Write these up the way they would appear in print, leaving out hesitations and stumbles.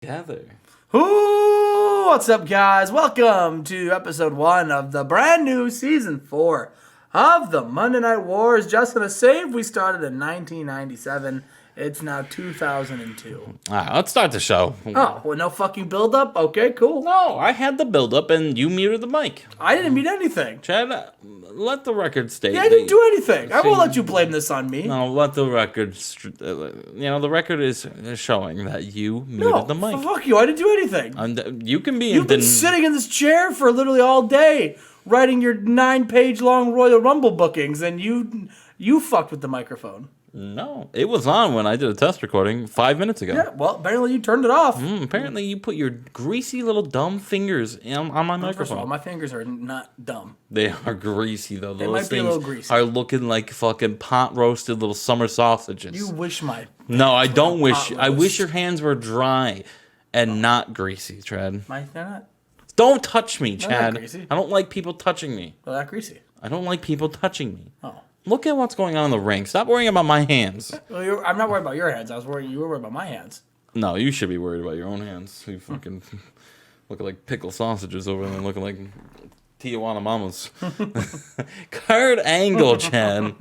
Together. Ooh, what's up, guys? Welcome to episode 1 of the brand new season 4 of the Monday Night Wars. Just gonna save, we started in 1997. It's now 2002. All right, let's start the show. Oh, well, no fucking build-up? Okay, cool. No, I had the build-up and you muted the mic. I didn't mean anything. Chad, let the record state. Yeah, I didn't do anything. I won't let you blame this on me. No, let the record. The record is showing that you muted the mic. Fuck you. I didn't do anything. You can be. You've been sitting in this chair for literally all day, writing your 9-page long Royal Rumble bookings, and you fucked with the microphone. No, it was on when I did a test recording 5 minutes ago. Yeah, well, apparently you turned it off. Apparently you put your greasy little dumb fingers on my microphone. First of all, my fingers are not dumb. They are greasy, though. They Those might be a things little greasy. are looking like fucking pot-roasted little summer sausages. You wish my... No, I don't wish. roast. I wish your hands were dry and not greasy, Chad. They're not. Don't touch me, They're Chad. not greasy. I don't like people touching me. They're not greasy. I don't like people touching me. Oh. Look at what's going on in the ring. Stop worrying about my hands. Well, I'm not worried about your hands. You were worried about my hands. No, you should be worried about your own hands. You fucking looking like pickle sausages over there, looking like Tijuana mamas. Kurt Angle, Chad.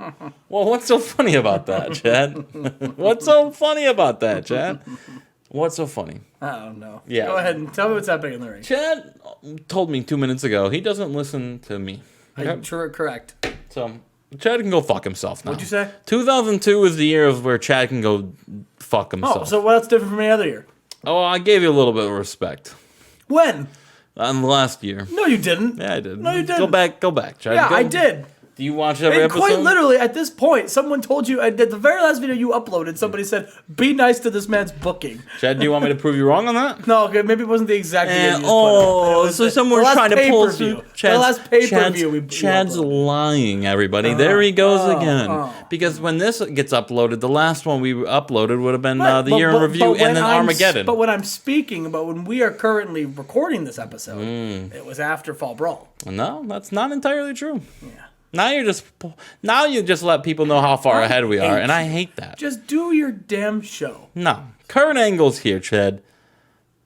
Well, what's so funny about that, Chad? What's so funny about that, Chad? What's so funny? I don't know. Yeah. Go ahead and tell me what's happening in the ring. Chad told me 2 minutes ago he doesn't listen to me. Correct. So Chad can go fuck himself now. What'd you say? 2002 is the year of where Chad can go fuck himself. Oh, so what's different from any other year? Oh, I gave you a little bit of respect. When? On the last year. No, you didn't. Yeah, I did. No, you didn't. Go back, Chad. Yeah, I did. Do you watch every episode? Quite literally, at this point, someone told you, at the very last video you uploaded, somebody said, be nice to this man's booking. Chad, do you want me to prove you wrong on that? No, okay, maybe it wasn't the exact video you just put up. So someone's trying to pull through. The last pay-per-view Chad's lying, everybody. There he goes again. Because when this gets uploaded, the last one we uploaded would have been the year in review and then Armageddon. But when I'm speaking about when we are currently recording this episode, it was after Fall Brawl. No, that's not entirely true. Yeah. Now you just let people know how far ahead we are, and I hate that. Just do your damn show. No, Kurt Angle's here, Chad,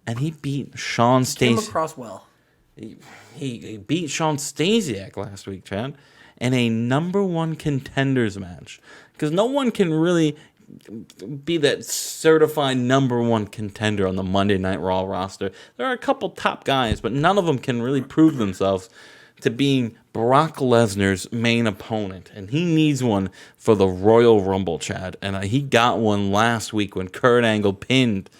and he beat Sean Came Stasiak. across well. He beat Sean Stasiak last week, Chad, in a #1 contenders match. Because no one can really be that certified #1 contender on the Monday Night Raw roster. There are a couple top guys, but none of them can really prove themselves to being Brock Lesnar's main opponent. And he needs one for the Royal Rumble, Chad. And he got one last week when Kurt Angle pinned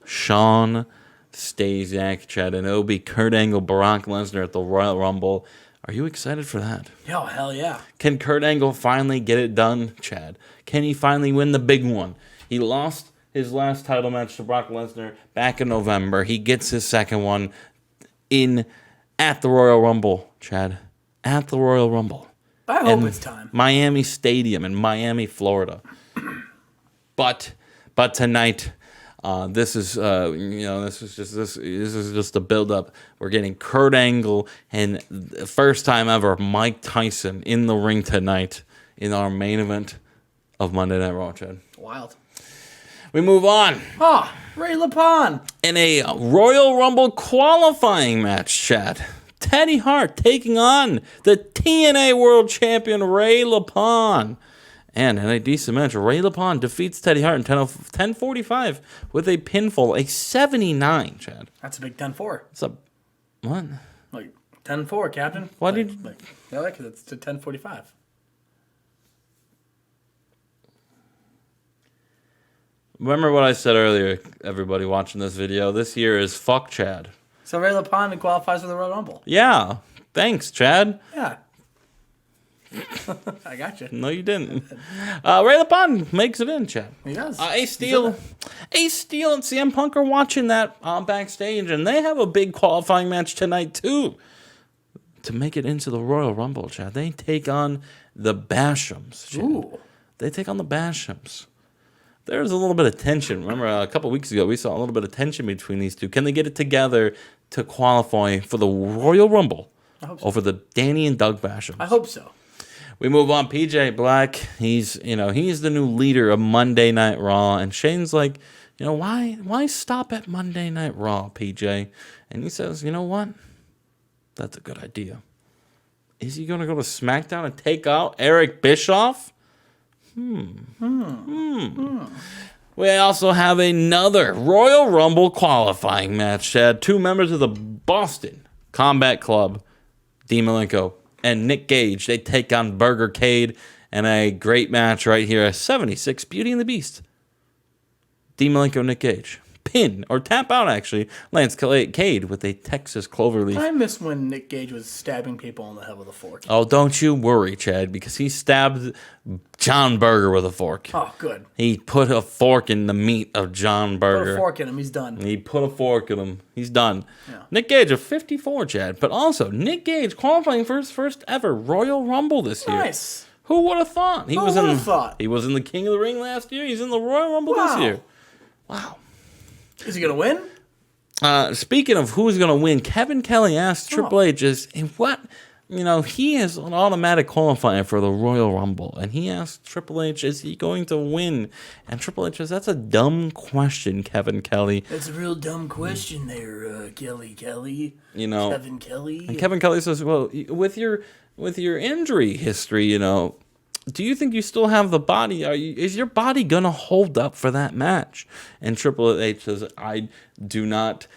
Sean Stasiak, Chad. And it'll be Kurt Angle, Brock Lesnar at the Royal Rumble. Are you excited for that? Oh, hell yeah. Can Kurt Angle finally get it done, Chad? Can he finally win the big one? He lost his last title match to Brock Lesnar back in November. He gets his second one at the Royal Rumble, Chad. At the Royal Rumble. I hope it's time. Miami Stadium in Miami, Florida. But tonight, this is just a build up. We're getting Kurt Angle and the first time ever Mike Tyson in the ring tonight in our main event of Monday Night Raw, Chad. Wild. We move on. Ray LaPon. In a Royal Rumble qualifying match, Chad. Teddy Hart taking on the TNA World Champion Ray LaPon. And in a decent match, Ray LaPon defeats Teddy Hart in 10:45 with a pinfall, a 79, Chad. That's a big 10-4. It's a... What? Like, 10-4, Captain. Why did... Yeah, because it's to 10:45. Remember what I said earlier, everybody watching this video? This year is fuck Chad. So Ray LaPon qualifies for the Royal Rumble. Yeah. Thanks, Chad. Yeah. I got you. No, you didn't. Ray LaPon makes it in, Chad. He does. Ace Steel and CM Punk are watching that backstage, and they have a big qualifying match tonight, too. To make it into the Royal Rumble, Chad. They take on the Bashams, Chad. Ooh. They take on the Bashams. There's a little bit of tension. Remember, a couple weeks ago, we saw a little bit of tension between these two. Can they get it together to qualify for the Royal Rumble over the Danny and Doug Bashams? I hope so. We move on. PJ Black, he's the new leader of Monday Night Raw, and Shane's like, why stop at Monday Night Raw, PJ? And he says, you know what? That's a good idea. Is he going to go to SmackDown and take out Eric Bischoff? We also have another Royal Rumble qualifying match, Chad. Two members of the Boston Combat Club, Dean Malenko and Nick Gage. They take on Burger Cade in a great match right here at 76, Beauty and the Beast. Dean Malenko, Nick Gage. Pin, or tap out actually, Lance Cade with a Texas Cloverleaf. I miss when Nick Gage was stabbing people in the head with a fork. Oh, don't you worry, Chad, because he stabbed John Berger with a fork. Oh, good. He put a fork in the meat of John Berger. Put a fork in him, he's done. He put a fork in him. He's done. Yeah. Nick Gage of 54, Chad. But also, Nick Gage qualifying for his first ever Royal Rumble this year. Nice. Who would have thought? He was in the King of the Ring last year. He's in the Royal Rumble this year. Wow. Is he going to win? Speaking of who's going to win, Kevin Kelly asked Triple H, he is an automatic qualifier for the Royal Rumble. And he asked Triple H, is he going to win? And Triple H says, that's a dumb question, Kevin Kelly. That's a real dumb question there, Kelly. Kevin Kelly. And Kevin Kelly says, well, with your injury history, do you think you still have the body? Is your body going to hold up for that match? And Triple H says, I do not,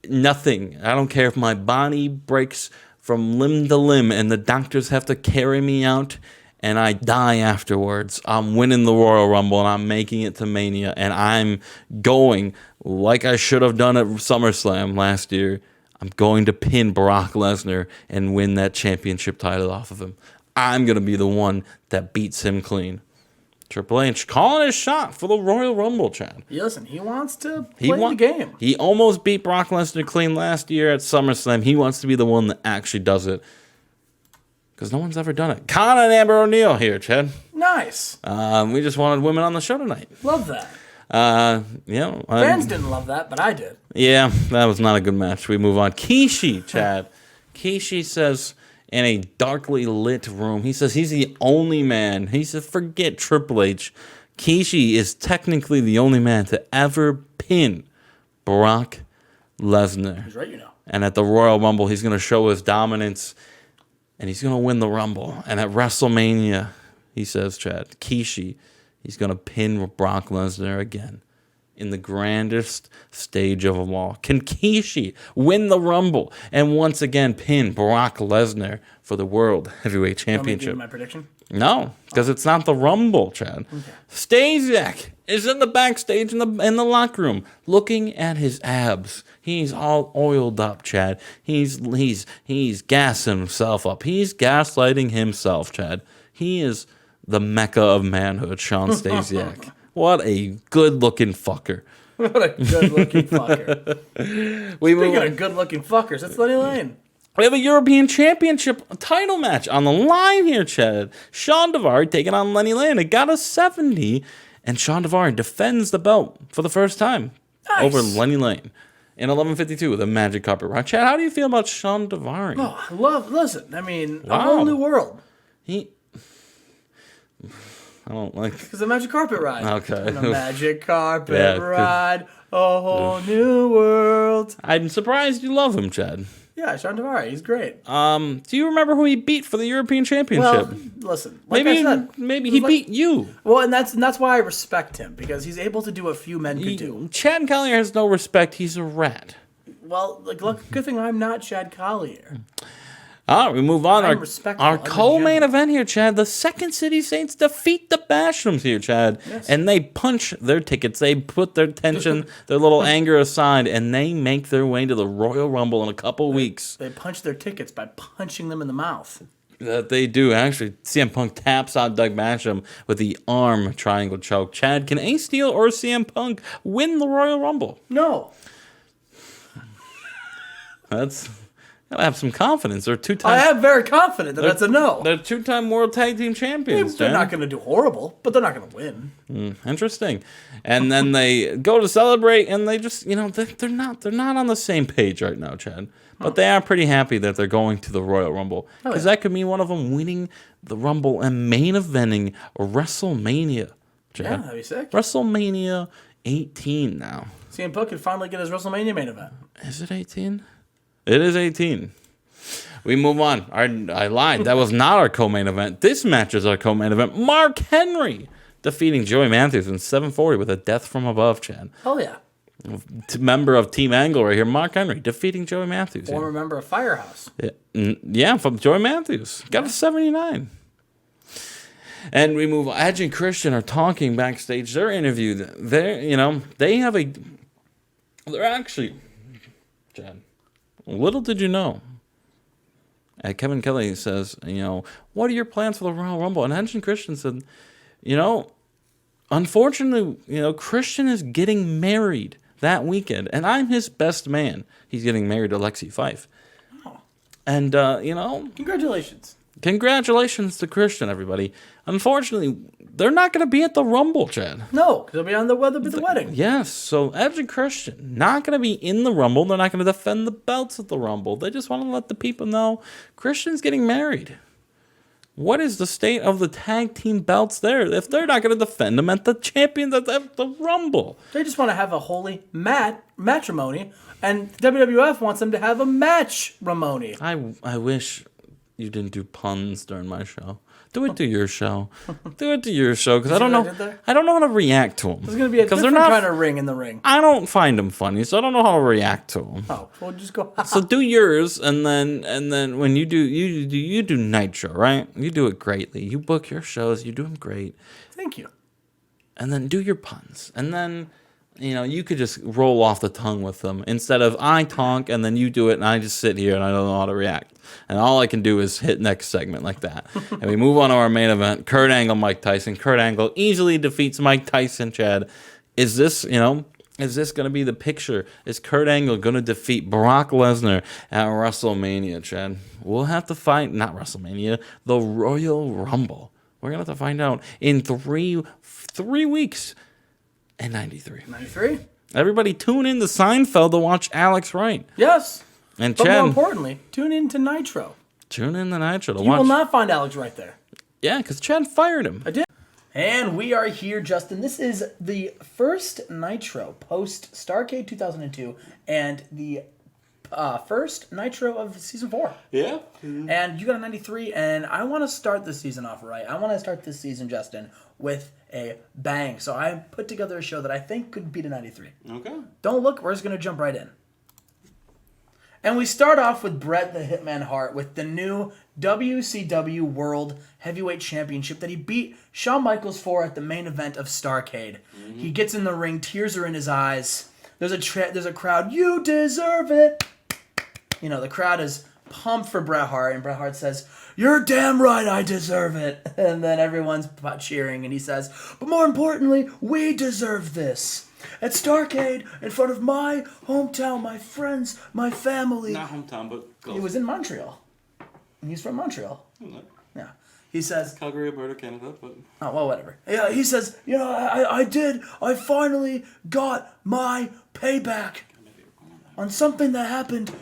nothing. I don't care if my body breaks from limb to limb and the doctors have to carry me out and I die afterwards. I'm winning the Royal Rumble and I'm making it to Mania and I'm going like I should have done at SummerSlam last year. I'm going to pin Brock Lesnar and win that championship title off of him. I'm going to be the one that beats him clean. Triple H calling his shot for the Royal Rumble, Chad. Listen, he wants to play the game. He almost beat Brock Lesnar clean last year at SummerSlam. He wants to be the one that actually does it. Because no one's ever done it. Khan and Amber O'Neal here, Chad. Nice. We just wanted women on the show tonight. Love that. Fans didn't love that, but I did. Yeah, that was not a good match. We move on. Kishi, Chad. Kishi says, in a darkly lit room, he says he's the only man. He says, forget Triple H. Kishi is technically the only man to ever pin Brock Lesnar. He's right, And at the Royal Rumble, he's going to show his dominance, and he's going to win the Rumble. And at WrestleMania, he says, Chad, Kishi, he's going to pin Brock Lesnar again in the grandest stage of them all. Can Kishi win the Rumble and once again pin Brock Lesnar for the World Heavyweight Championship? Want me to do my prediction? No, because it's not the Rumble, Chad. Okay. Stasiak is in the backstage in the locker room looking at his abs. He's all oiled up, Chad. He's gassing himself up. He's gaslighting himself, Chad. He is the mecca of manhood, Sean Stasiak. What a good-looking fucker. What a good-looking fucker. Speaking of good-looking fuckers, that's Lenny Lane. We have a European Championship title match on the line here, Chad. Sean Daivari taking on Lenny Lane. It got a 70, and Sean Daivari defends the belt for the first time over Lenny Lane in 11:52 with a magic carpet ride. Chad, how do you feel about Sean Daivari? Oh, listen, a whole new world. I don't like... Because the magic carpet ride. Okay. The magic carpet ride, a whole new world. I'm surprised you love him, Chad. Yeah, Sean Daivari, he's great. Do you remember who he beat for the European Championship? Well, listen, maybe he beat you. Well, and that's why I respect him, because he's able to do what few men could do. Chad Collier has no respect. He's a rat. Well, good thing I'm not Chad Collier. All right, we move on. Our co-main event here, Chad. The Second City Saints defeat the Bashrooms here, Chad. Yes. And they punch their tickets. They put their tension, their little anger aside, and they make their way to the Royal Rumble in a couple weeks. They punch their tickets by punching them in the mouth. That they do. Actually, CM Punk taps out Doug Basham with the arm triangle choke. Chad, can Ace Steel or CM Punk win the Royal Rumble? No. I have some confidence. They're two-time. I am very confident that that's a no. They're two-time World Tag Team Champions. They're not going to do horrible, but they're not going to win. Interesting. And then they go to celebrate, and they just, they're not on the same page right now, Chad. But they are pretty happy that they're going to the Royal Rumble, because that could mean one of them winning the Rumble and main eventing WrestleMania, Chad. Yeah, that'd be sick. WrestleMania 18 now. CM Punk could finally get his WrestleMania main event. Is it 18? It is 18. We move on. I lied. That was not our co-main event. This match is our co-main event. Mark Henry defeating Joey Matthews in 740 with a death from above, Chad. Oh, yeah. Member of Team Angle right here, Mark Henry, defeating Joey Matthews. Former member of Firehouse. Yeah, from Joey Matthews. Got a 79. And we move on. Edge and Christian are talking backstage. They're interviewed. They're actually, Chad, little did you know. Kevin Kelly says, what are your plans for the Royal Rumble? And Edge and Christian said, unfortunately, Christian is getting married that weekend, and I'm his best man. He's getting married to Lexi Fife. Oh. And, Congratulations. Congratulations to Christian, everybody. Unfortunately, they're not going to be at the Rumble, Chad. No, because they'll be on the wedding. Yes, so Edge and Christian not going to be in the Rumble. They're not going to defend the belts at the Rumble. They just want to let the people know Christian's getting married. What is the state of the tag team belts there if they're not going to defend them at the champions at the Rumble? They just want to have a holy matrimony, and WWF wants them to have a match-ramony. I wish you didn't do puns during my show. Do it to your show. Do it to your show, because I don't know. I don't know how to react to them. There's going to be a different kind of ring in the ring. I don't find them funny, so I don't know how to react to them. Oh, well, just go. So do yours, and then when you do Nitro, right? You do it greatly. You book your shows. You do them great. Thank you. And then do your puns, and then you could just roll off the tongue with them instead of I talk and then you do it, and I just sit here and I don't know how to react. And all I can do is hit next segment like that. And we move on to our main event, Kurt Angle, Mike Tyson. Kurt Angle easily defeats Mike Tyson, Chad. Is this going to be the picture? Is Kurt Angle going to defeat Brock Lesnar at WrestleMania, Chad? We'll have to find, not WrestleMania, the Royal Rumble. We're going to have to find out in three weeks and 93. 93? Everybody tune in to Seinfeld to watch Alex Wright. Yes. And but Chad, more importantly, tune in to Nitro. Tune in to Nitro to watch. You will not find Alex right there. Yeah, because Chad fired him. I did. And we are here, Justin. This is the first Nitro post Starrcade 2002 and the first Nitro of Season 4. Yeah. Mm-hmm. And you got a 93, and I want to start the season off right. I want to start this season, Justin, with a bang. So I put together a show that I think could beat a 93. Okay. Don't look. We're just going to jump right in. And we start off with Bret the Hitman Hart with the new WCW World Heavyweight Championship that he beat Shawn Michaels for at the main event of Starrcade. Mm-hmm. He gets in the ring, tears are in his eyes. There's a crowd, you deserve it. The crowd is pumped for Bret Hart, and Bret Hart says, you're damn right I deserve it. And then everyone's cheering, and he says, but more importantly, we deserve this. At Starrcade, in front of my hometown, my friends, my family. Not hometown, but close. He was in Montreal. He's from Montreal. Yeah. He says... Calgary, Alberta, Canada, but... Oh, well, whatever. Yeah, he says, I finally got my payback on something that happened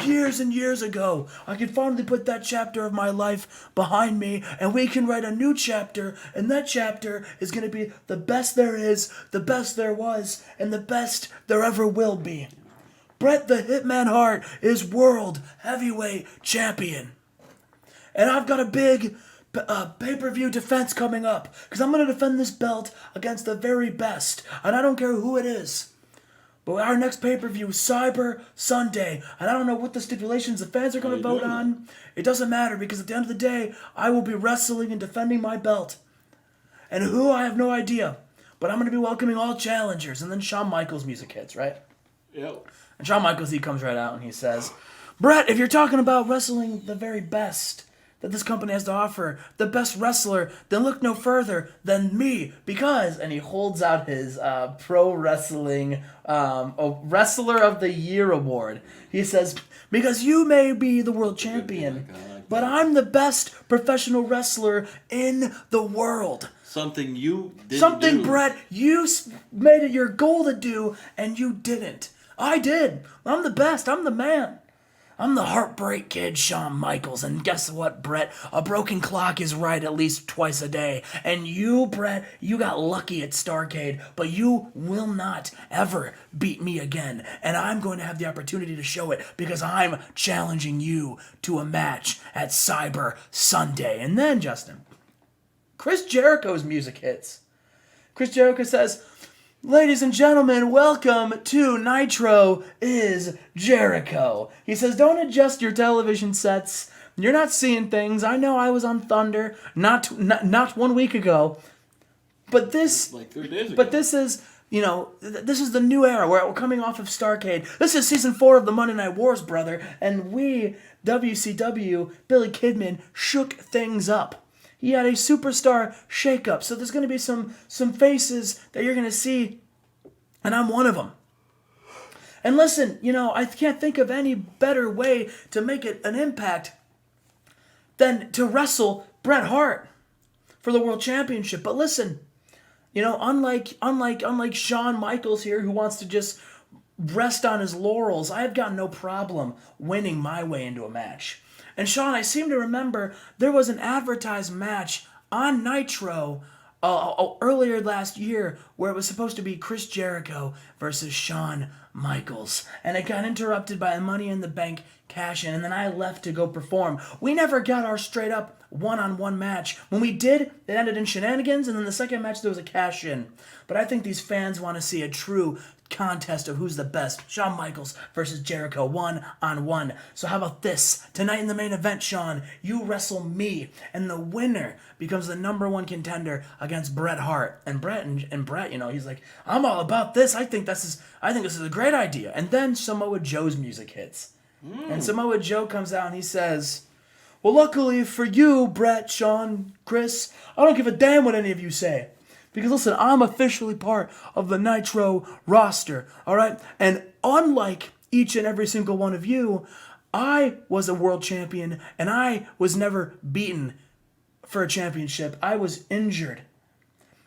years and years ago. I can finally put that chapter of my life behind me, and we can write a new chapter, and that chapter is going to be the best there is, the best there was, and the best there ever will be. Bret the Hitman Hart is World Heavyweight Champion. And I've got a big pay-per-view defense coming up, because I'm going to defend this belt against the very best, and I don't care who it is. But our next pay-per-view is Cyber Sunday, and I don't know what the stipulations the fans are going to vote on. It doesn't matter, because at the end of the day, I will be wrestling and defending my belt. And who, I have no idea. But I'm going to be welcoming all challengers, and then Shawn Michaels' music hits, right? Yep. And Shawn Michaels, he comes right out and he says, Bret, if you're talking about wrestling the very best that this company has to offer, the best wrestler, then look no further than me, because, and he holds out his pro wrestling Wrestler of the Year award. He says, because you may be the world champion, but I'm the best professional wrestler in the world. Something you didn't Something, do. Bret, you made it your goal to do, and you didn't. I did. I'm the best. I'm the man. I'm the Heartbreak Kid, Shawn Michaels, and guess what, Brett? A broken clock is right at least twice a day. And you, Brett, you got lucky at Starrcade, but you will not ever beat me again. And I'm going to have the opportunity to show it because I'm challenging you to a match at Cyber Sunday. And then, Justin, Chris Jericho's music hits. Chris Jericho says, "Ladies and gentlemen, welcome to Nitro is Jericho." He says, "Don't adjust your television sets. You're not seeing things. I know I was on Thunder not 1 week ago. But this, Like 3 days ago. but this is, this is the new era where we're coming off of Starrcade. This is season 4 of the Monday Night Wars, brother. And we, WCW, Billy Kidman, shook things up. He had a superstar shakeup. So there's going to be some faces that you're going to see, and I'm one of them. And listen, I can't think of any better way to make it an impact than to wrestle Bret Hart for the World Championship. But listen, unlike Shawn Michaels here, who wants to just rest on his laurels, I've got no problem winning my way into a match. And Sean, I seem to remember there was an advertised match on Nitro earlier last year where it was supposed to be Chris Jericho versus Shawn Michaels. And it got interrupted by a Money in the Bank cash-in, and then I left to go perform. We never got our straight-up one-on-one match. When we did, it ended in shenanigans, and then the second match there was a cash-in. But I think these fans want to see a true contest of who's the best. Shawn Michaels versus Jericho, 1-on-1. So how about this? Tonight in the main event, Shawn, you wrestle me, and the winner becomes the #1 contender against Bret Hart. And Bret, he's like, I'm all about this. I think this is a great idea. And then Samoa Joe's music hits. And Samoa Joe comes out and he says, "Well, luckily for you, Bret, Shawn, Chris, I don't give a damn what any of you say. Because listen, I'm officially part of the Nitro roster, all right? And unlike each and every single one of you, I was a world champion, and I was never beaten for a championship. I was injured.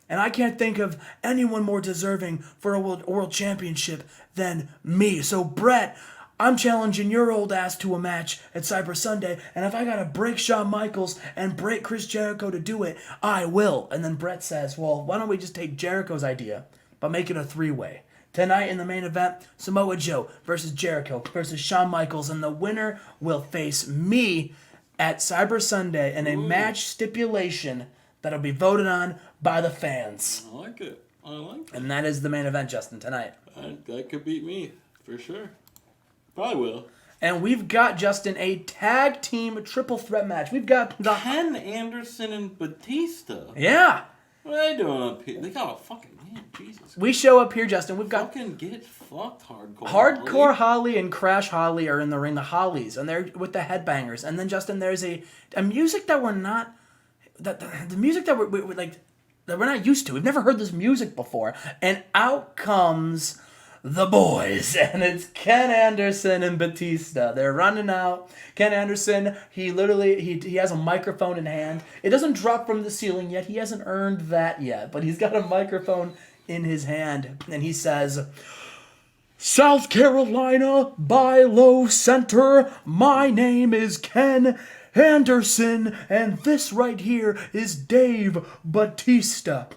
And I can't think of anyone more deserving for a world championship than me. So, Bret, I'm challenging your old ass to a match at Cyber Sunday, and if I gotta break Shawn Michaels and break Chris Jericho to do it, I will." And then Bret says, "Well, why don't we just take Jericho's idea, but make it a 3-way? Tonight in the main event, Samoa Joe versus Jericho versus Shawn Michaels, and the winner will face me at Cyber Sunday in a match stipulation that'll be voted on by the fans." I like it. And that is the main event, Justin, tonight. That could beat me, for sure. Probably will. And we've got, Justin, a tag team triple threat match. We've got the Ken Anderson and Batista. Yeah. What are they doing up here? They got a fucking man, Jesus. We show up here, Justin. We've got fucking get fucked, Hardcore. Hardcore Holly and Crash Holly are in the ring. The Hollies, and they're with the headbangers. And then, Justin, there's a music that we're not the music that we're like that we're not used to. We've never heard this music before. And out comes the boys, and it's Ken Anderson and Batista. They're running out. Ken Anderson, he has a microphone in hand. It doesn't drop from the ceiling yet. He hasn't earned that yet, but he's got a microphone in his hand, and he says, "South Carolina, Bilo Center, my name is Ken Anderson, and this right here is Dave Batista.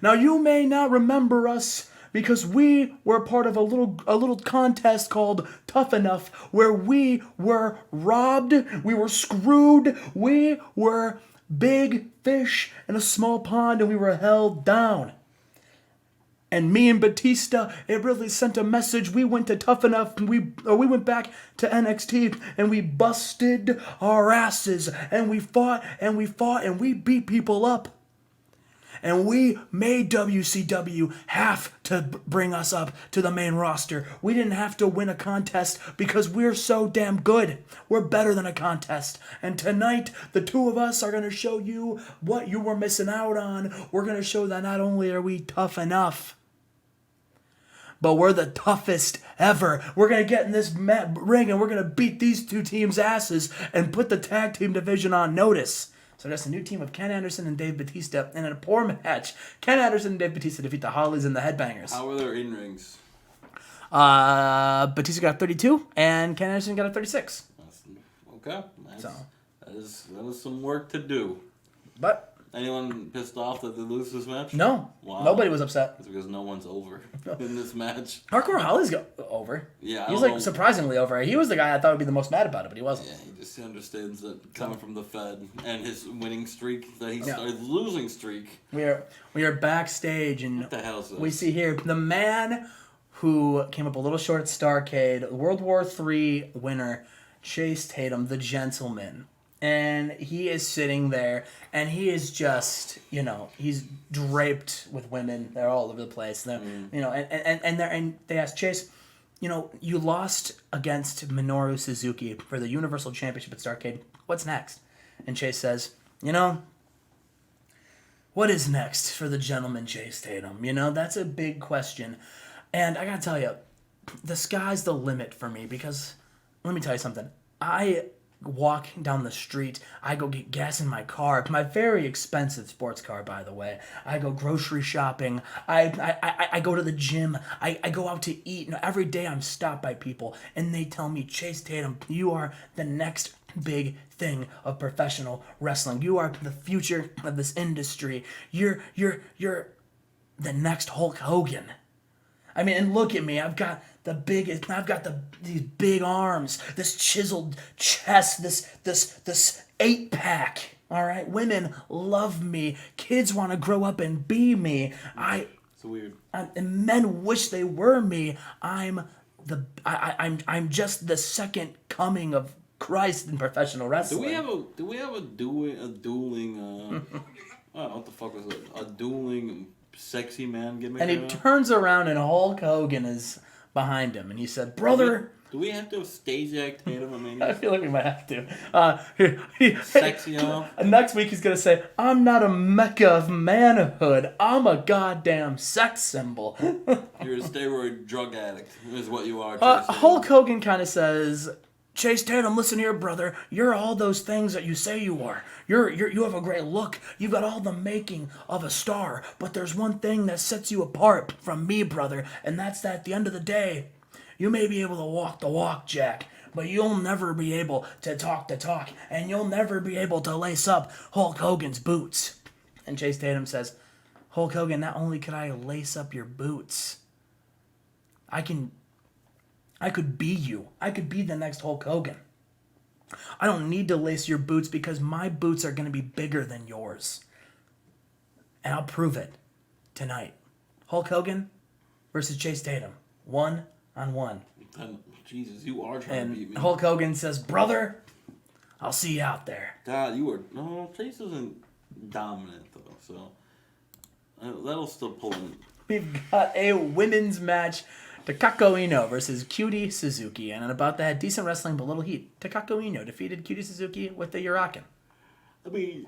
Now, you may not remember us, because we were part of a little contest called Tough Enough, where we were robbed, we were screwed, we were big fish in a small pond, and we were held down. And me and Batista, it really sent a message. We went to Tough Enough, and we went back to NXT, and we busted our asses, and we fought, and we beat people up. And we made WCW have to bring us up to the main roster. We didn't have to win a contest because we're so damn good. We're better than a contest. And tonight, the two of us are going to show you what you were missing out on. We're going to show that not only are we tough enough, but we're the toughest ever. We're going to get in this ring and we're going to beat these two teams' asses and put the tag team division on notice." So that's a new team of Ken Anderson and Dave Batista. And in a poor match, Ken Anderson and Dave Batista defeat the Hollies and the Headbangers. How are their in-rings? Batista got 32, and Ken Anderson got a 36. Okay. That is some work to do. But anyone pissed off that they lose this match? No. Wow. Nobody was upset. It's because no one's over in this match. Hardcore Holly's over. Yeah, he's like surprisingly over. He was the guy I thought would be the most mad about it, but he wasn't. Yeah, he just understands that coming from the Fed and his winning streak, that he started losing streak. We are backstage, and what the hell is this? We see here the man who came up a little short at Starrcade, World War III winner, Chase Tatum, the gentleman. And he is sitting there, and he is just, he's draped with women. They're all over the place. And they ask Chase, you lost against Minoru Suzuki for the Universal Championship at Starrcade. What's next? And Chase says, what is next for the gentleman Chase Tatum? That's a big question. And I gotta tell you, the sky's the limit for me, because let me tell you something. I walk down the street. I go get gas in my car. My very expensive sports car, by the way. I go grocery shopping. I go to the gym. I go out to eat. Every day I'm stopped by people, and they tell me, Chase Tatum, you are the next big thing of professional wrestling. You are the future of this industry. You're the next Hulk Hogan. I mean, and look at me. I've got these big arms, this chiseled chest, this 8-pack. All right, women love me. Kids want to grow up and be me. So weird. And men wish they were me. I'm just the second coming of Christ in professional wrestling. Do we have a dueling? What the fuck was it? A dueling sexy man gimmick? And he turns around, and Hulk Hogan is behind him, and he said, "Brother." Do we have to have stage act Tatum? I feel like we might have to. Sexy enough. Next week he's going to say, I'm not a mecca of manhood. I'm a goddamn sex symbol. You're a steroid drug addict, is what you are. Hulk Hogan kind of says, Chase Tatum, listen here, brother. You're all those things that you say you are. You have a great look. You've got all the making of a star. But there's one thing that sets you apart from me, brother, and that's that at the end of the day, you may be able to walk the walk, Jack, but you'll never be able to talk the talk, and you'll never be able to lace up Hulk Hogan's boots. And Chase Tatum says, Hulk Hogan, not only could I lace up your boots, I could be you. I could be the next Hulk Hogan. I don't need to lace your boots because my boots are going to be bigger than yours. And I'll prove it tonight. Hulk Hogan versus Chase Tatum. 1-on-1. Jesus, you are trying to beat me. Hulk Hogan says, brother, I'll see you out there. God, Chase isn't dominant, though, so that'll still pull in. We've got a women's match. Takako Ino versus Cutie Suzuki. And about that, decent wrestling, but little heat. Takako Ino defeated Cutie Suzuki with the Huracan. I mean,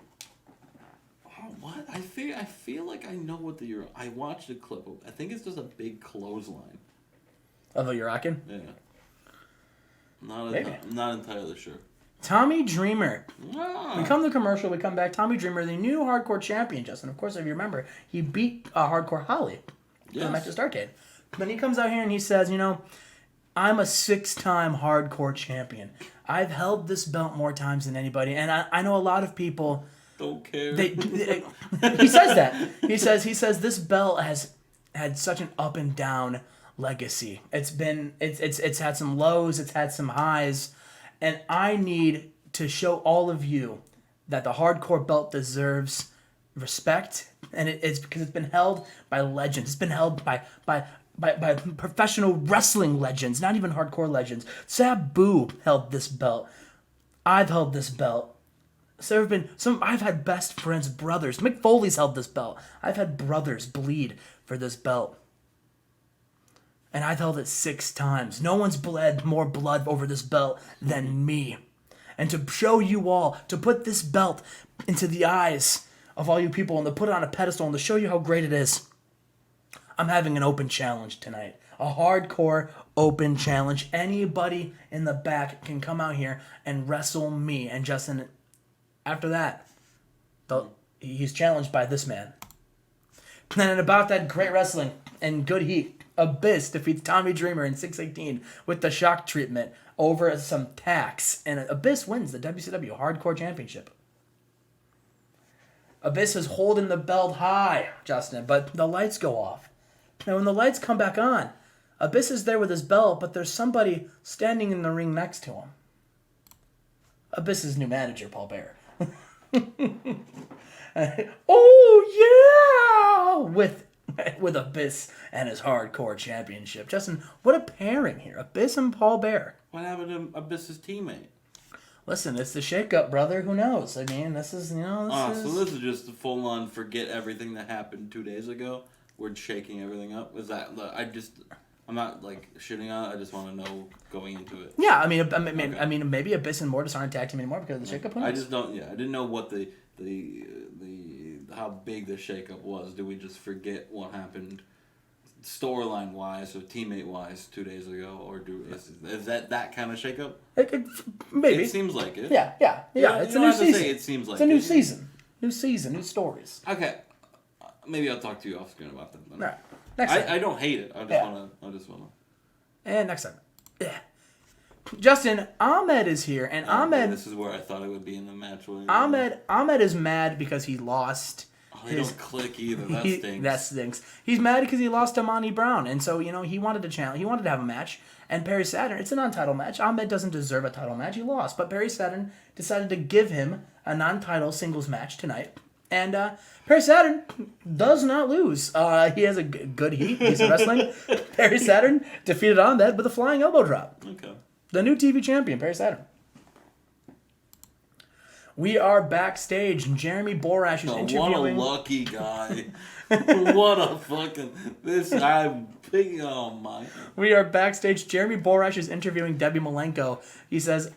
what? I feel like I know what the Huracan... I watched a clip. I think it's just a big clothesline. Of a Huracan? Yeah. Not entirely sure. Tommy Dreamer. Ah. We come to commercial, we come back. Tommy Dreamer, the new hardcore champion, Justin. Of course, if you remember, he beat Hardcore Holly in the match at Starrcade. Then he comes out here and he says, I'm a 6-time hardcore champion. I've held this belt more times than anybody. And I know a lot of people... Don't care. He says that. He says this belt has had such an up and down legacy. It's had some lows, it's had some highs. And I need to show all of you that the hardcore belt deserves respect. And it's because it's been held by legends. It's been held by professional wrestling legends, not even hardcore legends. Sabu held this belt. I've held this belt. So there have been I've had best friends, brothers. Mick Foley's held this belt. I've had brothers bleed for this belt. And I've held it 6 times. No one's bled more blood over this belt than me. And to show you all, to put this belt into the eyes of all you people and to put it on a pedestal and to show you how great it is, I'm having an open challenge tonight. A hardcore open challenge. Anybody in the back can come out here and wrestle me. And Justin, after that, he's challenged by this man. And about that great wrestling and good heat, Abyss defeats Tommy Dreamer in 618 with the shock treatment over some tax, and Abyss wins the WCW Hardcore Championship. Abyss is holding the belt high, Justin, but the lights go off. Now, when the lights come back on, Abyss is there with his belt, but there's somebody standing in the ring next to him. Abyss's new manager, Paul Bearer. Oh, yeah! With Abyss and his Hardcore Championship. Justin, what a pairing here. Abyss and Paul Bearer. What happened to Abyss's teammate? Listen, it's the shakeup, brother. Who knows? I mean, this is. So this is just a full-on forget everything that happened 2 days ago. We're shaking everything up. Is that? I'm not like shitting on it. I just want to know going into it. Yeah, I mean, maybe Abyss and Mortis aren't tag team anymore because of the shakeup. I just don't. Yeah, I didn't know what the how big the shakeup was. Do we just forget what happened storyline wise or teammate wise 2 days ago, or is that kind of shakeup? Maybe it seems like it. Yeah. It's a new season. It seems like it's a new season. New season, new stories. Okay, maybe I'll talk to you off screen about that. All right. Next time. I don't hate it. I just wanna. And next time. Yeah. Justin, Ahmed is here, and Ahmed. This is where I thought it would be in the match. Ahmed is mad because he lost. They don't click either. That stinks. That stinks. He's mad because he lost to Monty Brown, and so he wanted to challenge. He wanted to have a match, and Perry Saturn. It's a non-title match. Ahmed doesn't deserve a title match. He lost, but Perry Saturn decided to give him a non-title singles match tonight, and Perry Saturn does not lose. He has a good heat. He's wrestling. Perry Saturn defeated Ahmed with a flying elbow drop. Okay. The new TV champion, Perry Saturn. We are backstage, and Jeremy Borash is interviewing. What a lucky guy. What a fucking... I'm big... Oh, my... We are backstage. Jeremy Borash is interviewing Debbie Malenko. He says,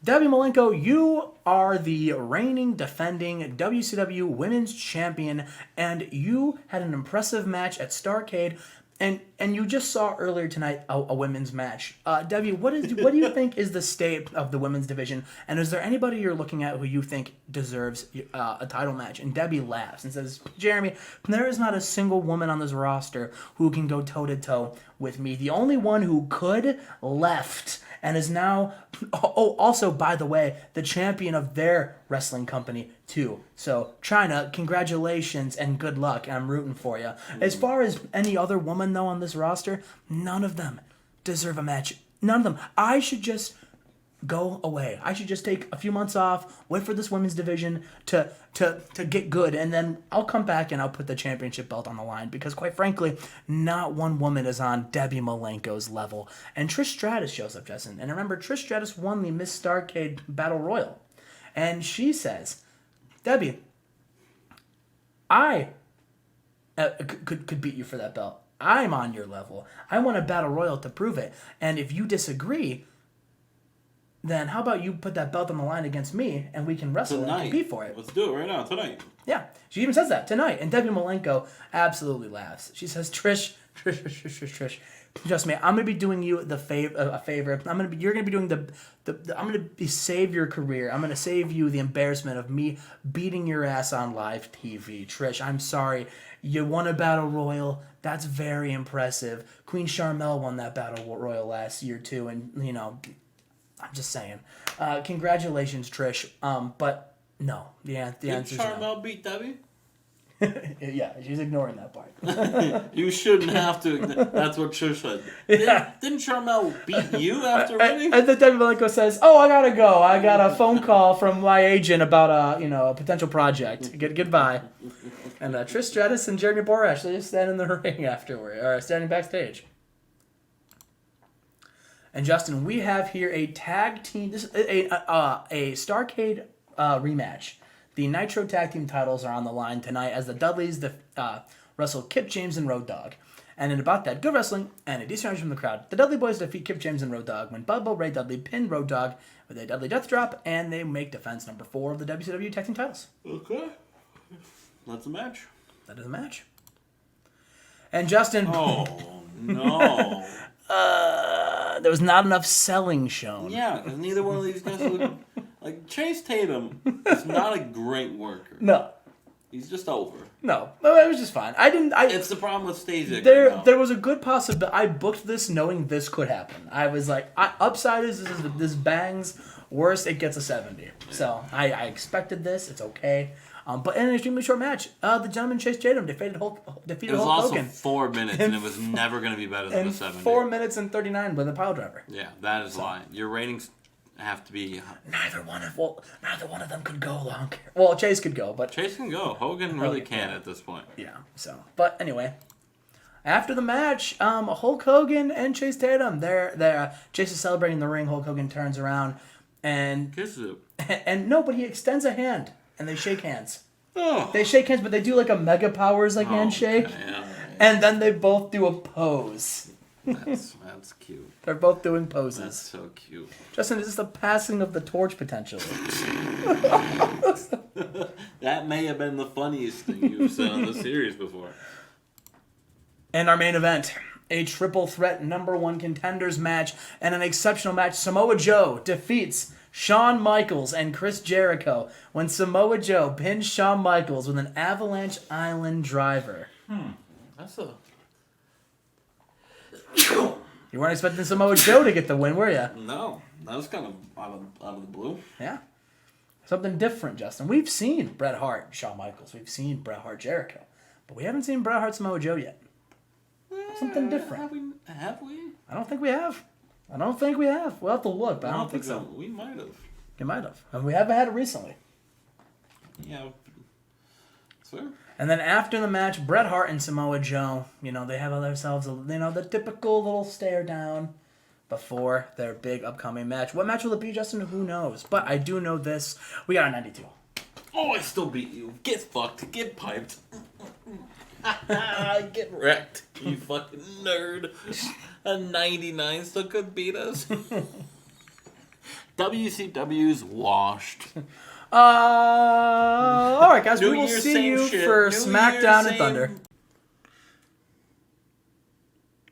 Debbie Malenko, you are the reigning, defending WCW Women's Champion, and you had an impressive match at Starrcade, and you just saw earlier tonight a women's match. Debbie, what do you think is the state of the women's division, and is there anybody you're looking at who you think deserves a title match? And Debbie laughs and says, Jeremy, there is not a single woman on this roster who can go toe-to-toe with me. The only one who could left and is now, also, by the way, the champion of their wrestling company, too. So, China, congratulations and good luck. I'm rooting for you. As far as any other woman, though, on this roster, none of them deserve a match. None of them. I should just go away. I should just take a few months off, wait for this women's division to get good, and then I'll come back and I'll put the championship belt on the line, because quite frankly, not one woman is on Debbie Malenko's level. And Trish Stratus shows up, Justin. And remember, Trish Stratus won the Miss Starrcade Battle Royal. And she says, Debbie, I could beat you for that belt. I'm on your level. I won a Battle Royal to prove it. And if you disagree, then how about you put that belt on the line against me, and we can wrestle and compete for it. Let's do it right now, tonight. Yeah, she even says that, tonight. And Debbie Malenko absolutely laughs. She says, Trish, trust me, I'm gonna be doing you a favor. You're gonna be doing I'm gonna save your career. I'm gonna save you the embarrassment of me beating your ass on live TV. Trish, I'm sorry. You won a Battle Royal. That's very impressive. Queen Charmel won that Battle Royal last year too, and I'm just saying. Congratulations, Trish. But no, the answer is no. Did Charmel beat Debbie? Yeah, she's ignoring that part. You shouldn't have to. That's what Trish said. Didn't Charmel beat you after winning? And then Debbie Malenko says, "Oh, I gotta go. I got a phone call from my agent about a potential project. Goodbye." And Trish Stratus and Jeremy Borash, they just stand in the ring afterward, or standing backstage. And Justin, we have here a tag team. This is a Starrcade rematch. The Nitro Tag Team titles are on the line tonight as the Dudleys wrestle Kip James and Road Dogg. And in about that, good wrestling and a decent reaction from the crowd, the Dudley Boys defeat Kip James and Road Dogg when Bubba Ray Dudley pinned Road Dogg with a Dudley Death Drop, and they make defense number 4 of the WCW Tag Team titles. Okay. That's a match. That is a match. And Justin... Oh, no. There was not enough selling shown. Yeah, because neither one of these guys look... Like, Chase Tatum is not a great worker. No. He's just over. No, it was just fine. It's the problem with Stasiak. There was a good possibility. I booked this knowing this could happen. I was like, upside is this bangs. Worst, it gets a 70. So I expected this. It's okay. But in an extremely short match, the gentleman Chase Tatum defeated Hulk Hogan. It was also 4 minutes, and it was never going to be better than a 70. 4 minutes and 39 with a pile driver. Yeah, that is why your ratings have to be. Neither one of them could go longer. Well, Chase could go, but Chase can go. Hogan really can't at this point. yeah. So, but anyway, after the match, Hulk Hogan and Chase Tatum, Chase is celebrating in the ring. Hulk Hogan turns around and Kisses and no, but he extends a hand and they shake hands. Oh. They shake hands, but they do like a Mega Powers handshake, Yeah. and then they both do a pose. That's cute. They're both doing poses. That's so cute. Justin, is this the passing of the torch potentially? That may have been the funniest thing you've said on the series before. And our main event, a triple threat number 1 contenders match and an exceptional match. Samoa Joe defeats Shawn Michaels and Chris Jericho when Samoa Joe pins Shawn Michaels with an Avalanche Island driver. That's a... You weren't expecting Samoa Joe to get the win, were you? No, that was kind of out of the blue. Yeah. Something different, Justin. We've seen Bret Hart, Shawn Michaels. We've seen Bret Hart, Jericho. But we haven't seen Bret Hart, Samoa Joe yet. Something different. Have we? I don't think we have. We'll have to look, but I don't think so. We might have. You might have. And we haven't had it recently. Yeah. Sir? And then after the match, Bret Hart and Samoa Joe, they have themselves, the typical little stare down before their big upcoming match. What match will it be, Justin? Who knows? But I do know this. We got a 92. Oh, I still beat you. Get fucked. Get piped. Get wrecked, you fucking nerd. A 99 still could beat us. WCW's washed. All right, guys. We will see you for SmackDown and Thunder.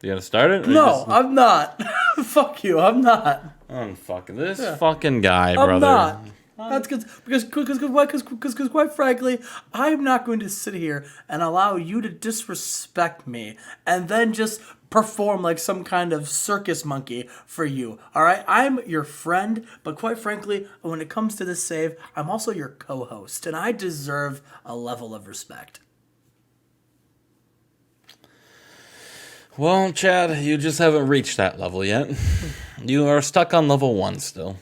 You gonna start it? No, I'm not. Fuck you. I'm not. I'm fucking this fucking guy, brother. I'm not. That's because quite frankly, I'm not going to sit here and allow you to disrespect me and then just perform like some kind of circus monkey for you. All right, I'm your friend, but quite frankly, when it comes to this save, I'm also your co-host, and I deserve a level of respect. Well, Chad, you just haven't reached that level yet. You are stuck on level 1 still.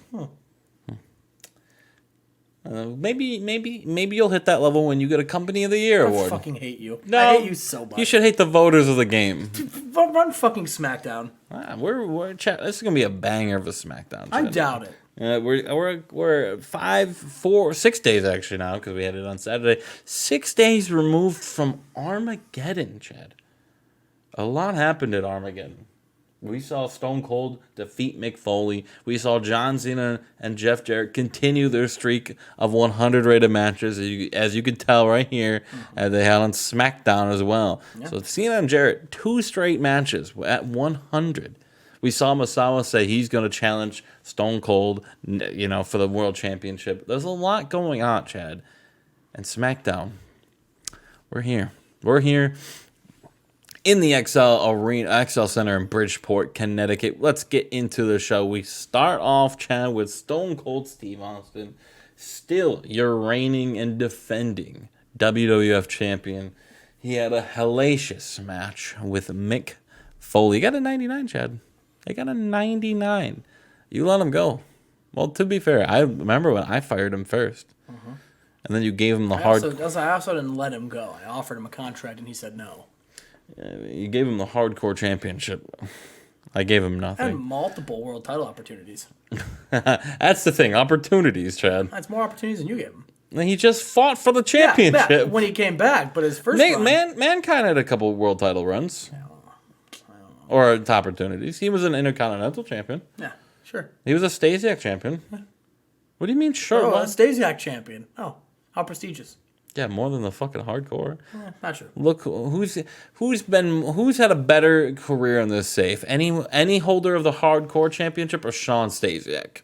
Maybe you'll hit that level when you get a Company of the Year award. I fucking hate you. No, I hate you so much. You should hate the voters of the game. Run fucking SmackDown. We're Chad, this is gonna be a banger of a SmackDown. Chad. I doubt it. We're 6 days actually now because we had it on Saturday. 6 days removed from Armageddon, Chad. A lot happened at Armageddon. We saw Stone Cold defeat Mick Foley. We saw John Cena and Jeff Jarrett continue their streak of 100 rated matches, as you can tell right here, as they had on SmackDown as well. Yeah. So Cena and Jarrett, 2 straight matches at 100. We saw Masawa say he's going to challenge Stone Cold, for the World Championship. There's a lot going on, Chad. And SmackDown, we're here. We're here. In the XL Center in Bridgeport, Connecticut. Let's get into the show. We start off, Chad, with Stone Cold Steve Austin. Still your reigning and defending WWF champion. He had a hellacious match with Mick Foley. He got a 99, Chad. He got a 99. You let him go. Well, to be fair, I remember when I fired him first. And then you gave him the I also didn't let him go. I offered him a contract, and he said no. You gave him the hardcore championship. I gave him nothing. And multiple world title opportunities. That's the thing. Opportunities, Chad. That's more opportunities than you gave him. And he just fought for the championship. Yeah, when he came back, but his first run... Mankind had a couple world title runs. I don't know. Or top opportunities. He was an Intercontinental champion. Yeah, sure. He was a Stasiak champion. Yeah. What do you mean, sure? Oh, a Stasiak champion. Oh, how prestigious. Yeah, more than the fucking hardcore. Not true. Look, who's had a better career in this safe? Any holder of the hardcore championship or Shawn Stasiak?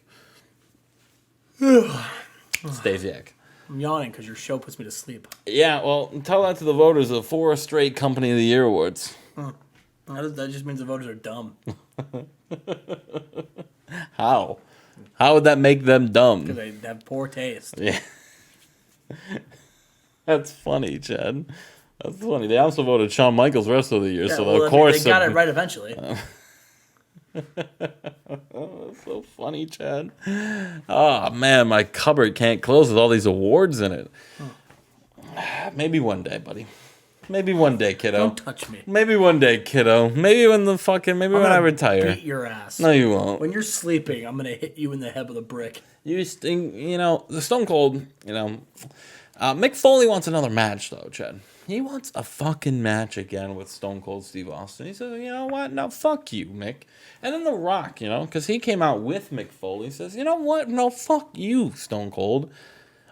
Stasiak. I'm yawning because your show puts me to sleep. Yeah, well, tell that to the voters of 4 straight Company of the Year awards. That just means the voters are dumb. How? How would that make them dumb? Because they have poor taste. Yeah. That's funny, Chad. That's funny. They also voted Shawn Michaels rest of the year, Yeah, so well, of course they got it right eventually. That's so funny, Chad. Oh man, my cupboard can't close with all these awards in it. Maybe one day, buddy. Maybe one day, kiddo. Don't touch me. Maybe one day, kiddo. Maybe when when I retire. Beat your ass. No, you won't. When you're sleeping, I'm gonna hit you in the head with a brick. You think, the Stone Cold, Mick Foley wants another match, though, Chad. He wants a fucking match again with Stone Cold Steve Austin. He says, you know what? No, fuck you, Mick. And then The Rock, because he came out with Mick Foley, says, you know what? No, fuck you, Stone Cold.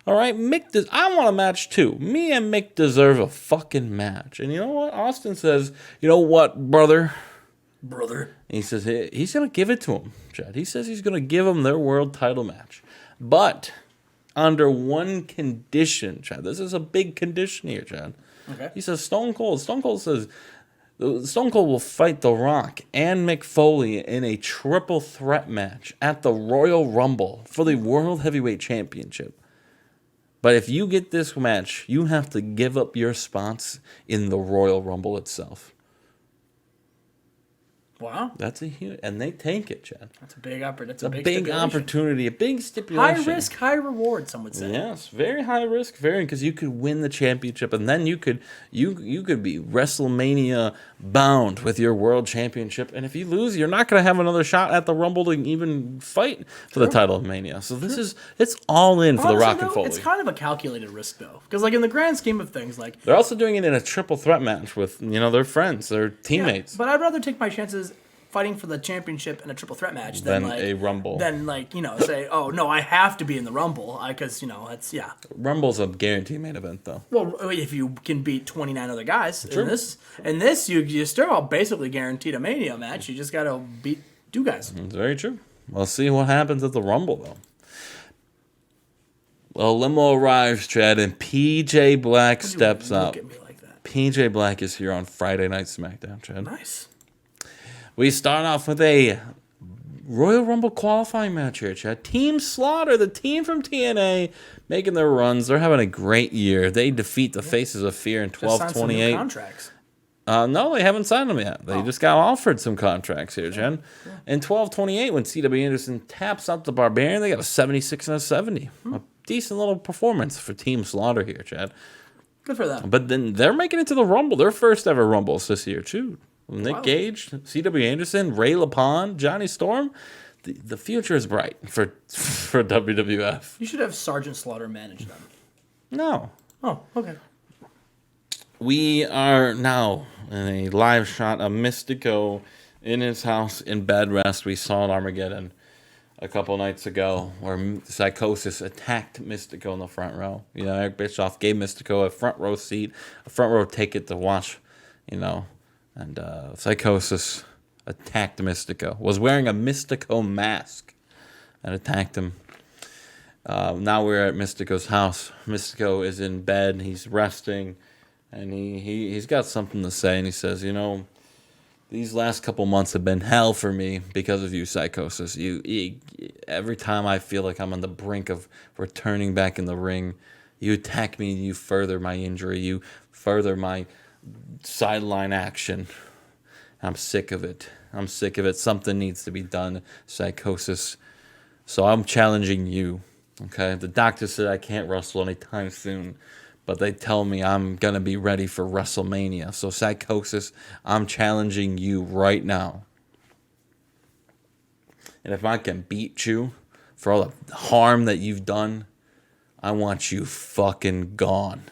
All right, I want a match, too. Me and Mick deserve a fucking match. And you know what? Austin says, you know what, brother? He says he's going to give it to him, Chad. He says he's going to give him their world title match. But under one condition, Chad. This is a big condition here, Chad. Okay. He says Stone Cold says Stone Cold will fight The Rock and Mick Foley in a triple threat match at the Royal Rumble for the World Heavyweight Championship. But if you get this match, you have to give up your spots in the Royal Rumble itself. Wow. That's a huge, and they take it, Chad. That's a big opportunity. That's a big opportunity, a big stipulation. High risk, high reward, some would say. Yes, very high risk, because you could win the championship, and then you could be WrestleMania bound with your world championship. And if you lose, you're not going to have another shot at the Rumble to even fight for the title of Mania. So it's all in for The Rock and Foley. It's kind of a calculated risk, though, because in the grand scheme of things, they're also doing it in a triple threat match with their friends, their teammates. Yeah, but I'd rather take my chances fighting for the championship in a triple threat match than a Rumble. Then say, oh no, I have to be in the Rumble because it's Rumble's a guaranteed main event though. Well, if you can beat 29 other guys in this, you still basically guaranteed a Mania match. You just got to beat 2 guys. That's very true. We'll see what happens at the Rumble though. Well, limo arrives, Chad, and PJ Black steps up. Look at me like that. PJ Black is here on Friday Night SmackDown, Chad. Nice. We start off with a Royal Rumble qualifying match here, Chad. Team Slaughter, the team from TNA, making their runs. They're having a great year. They defeat the Faces of Fear in 12:28. Contracts. No, they haven't signed them yet. They just got offered some contracts here, Chad. In 12:28, when C.W. Anderson taps out the Barbarian, they got a 76 and a 70. A decent little performance for Team Slaughter here, Chad. Good for them. But then they're making it to the Rumble. Their first ever Rumbles this year, too. Nick Gage, C.W. Anderson, Ray LaPon, Johnny Storm. The future is bright for WWF. You should have Sergeant Slaughter manage them. No. Oh, okay. We are now in a live shot of Mystico in his house in bed rest. We saw at Armageddon a couple nights ago where Psychosis attacked Mystico in the front row. Eric Bischoff gave Mystico a front row seat, a front row ticket to watch, And Psychosis attacked Mystico. Was wearing a Mystico mask and attacked him. Now we're at Mystico's house. Mystico is in bed. He's resting. And he's got something to say. And he says, these last couple months have been hell for me because of you, Psychosis. Every time I feel like I'm on the brink of returning back in the ring, you attack me and you further my injury. You further my sideline action. I'm sick of it. Something needs to be done, Psychosis. So I'm challenging you. Okay? The doctor said I can't wrestle anytime soon, but they tell me I'm going to be ready for WrestleMania. So Psychosis, I'm challenging you right now. And if I can beat you for all the harm that you've done, I want you fucking gone.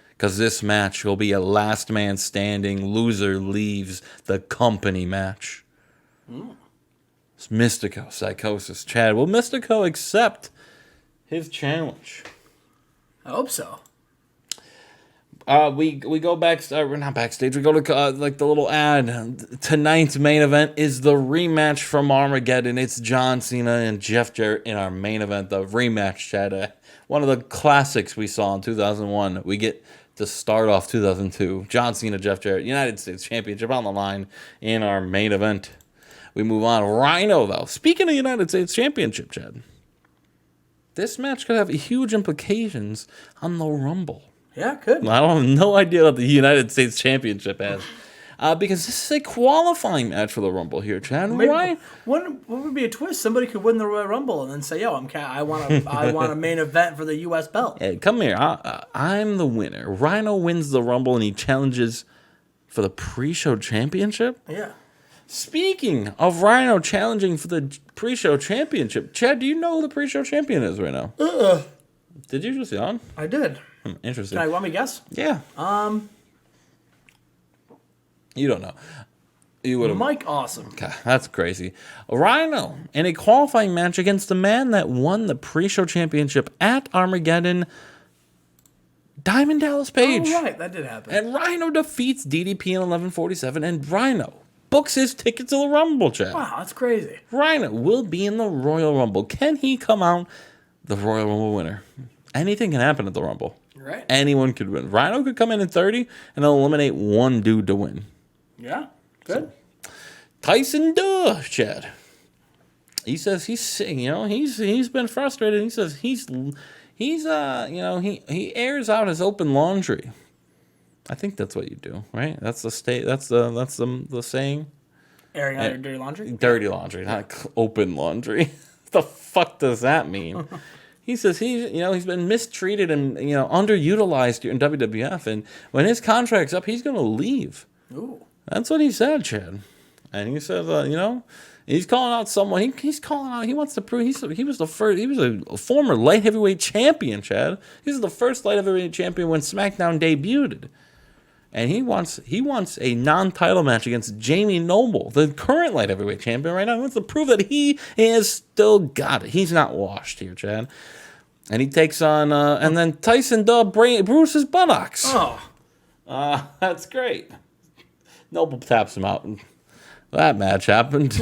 Because this match will be a last man standing, loser leaves the company match. It's Mystico, Psychosis, Chad. Will Mystico accept his challenge? I hope so. We go we're not backstage. We go to like the little ad. Tonight's main event is the rematch from Armageddon. It's John Cena and Jeff Jarrett in our main event, the rematch, Chad. One of the classics we saw in 2001. We get to start off 2002. John Cena, Jeff Jarrett, United States Championship on the line in our main event. We move on. Rhino, though. Speaking of United States Championship, Chad, this match could have huge implications on the Rumble. Yeah, it could. I don't have no idea what the United States Championship has. Because this is a qualifying match for the Rumble here, Chad. Right? What would be a twist? Somebody could win the Royal Rumble and then say, "Yo, I want a main event for the U.S. belt." Hey, come here. I'm the winner. Rhino wins the Rumble and he challenges for the pre-show championship. Yeah. Speaking of Rhino challenging for the pre-show championship, Chad, do you know who the pre-show champion is right now? Did you just yawn? I did. Interesting. Can I want me to guess? Yeah. You don't know. You would have. Mike Awesome. God, that's crazy. Rhino in a qualifying match against the man that won the pre-show championship at Armageddon, Diamond Dallas Page. Oh, right. That did happen. And Rhino defeats DDP in 11:47, and Rhino books his ticket to the Rumble, Chad. Wow, that's crazy. Rhino will be in the Royal Rumble. Can he come out the Royal Rumble winner? Anything can happen at the Rumble. Right. Anyone could win. Rhino could come in at 30 and eliminate one dude to win. Yeah. Good. So, Tyson Duh, Chad. He says he's been frustrated. He says he airs out his open laundry. I think that's what you do, right? That's the saying. Airing out your dirty laundry? Dirty laundry, not open laundry. What the fuck does that mean? He says he's been mistreated and underutilized here in WWF, and when his contract's up, he's gonna leave. Ooh. That's what he said, Chad. And he says, he's calling out someone. He's calling out. He wants to prove he was the first. He was a former light heavyweight champion, Chad. He was the first light heavyweight champion when SmackDown debuted. And he wants a non-title match against Jamie Noble, the current light heavyweight champion right now. He wants to prove that he has still got it. He's not washed here, Chad. And he takes on, and then Tyson Dubb Bruce's buttocks. Oh. That's great. Noble taps him out. That match happened.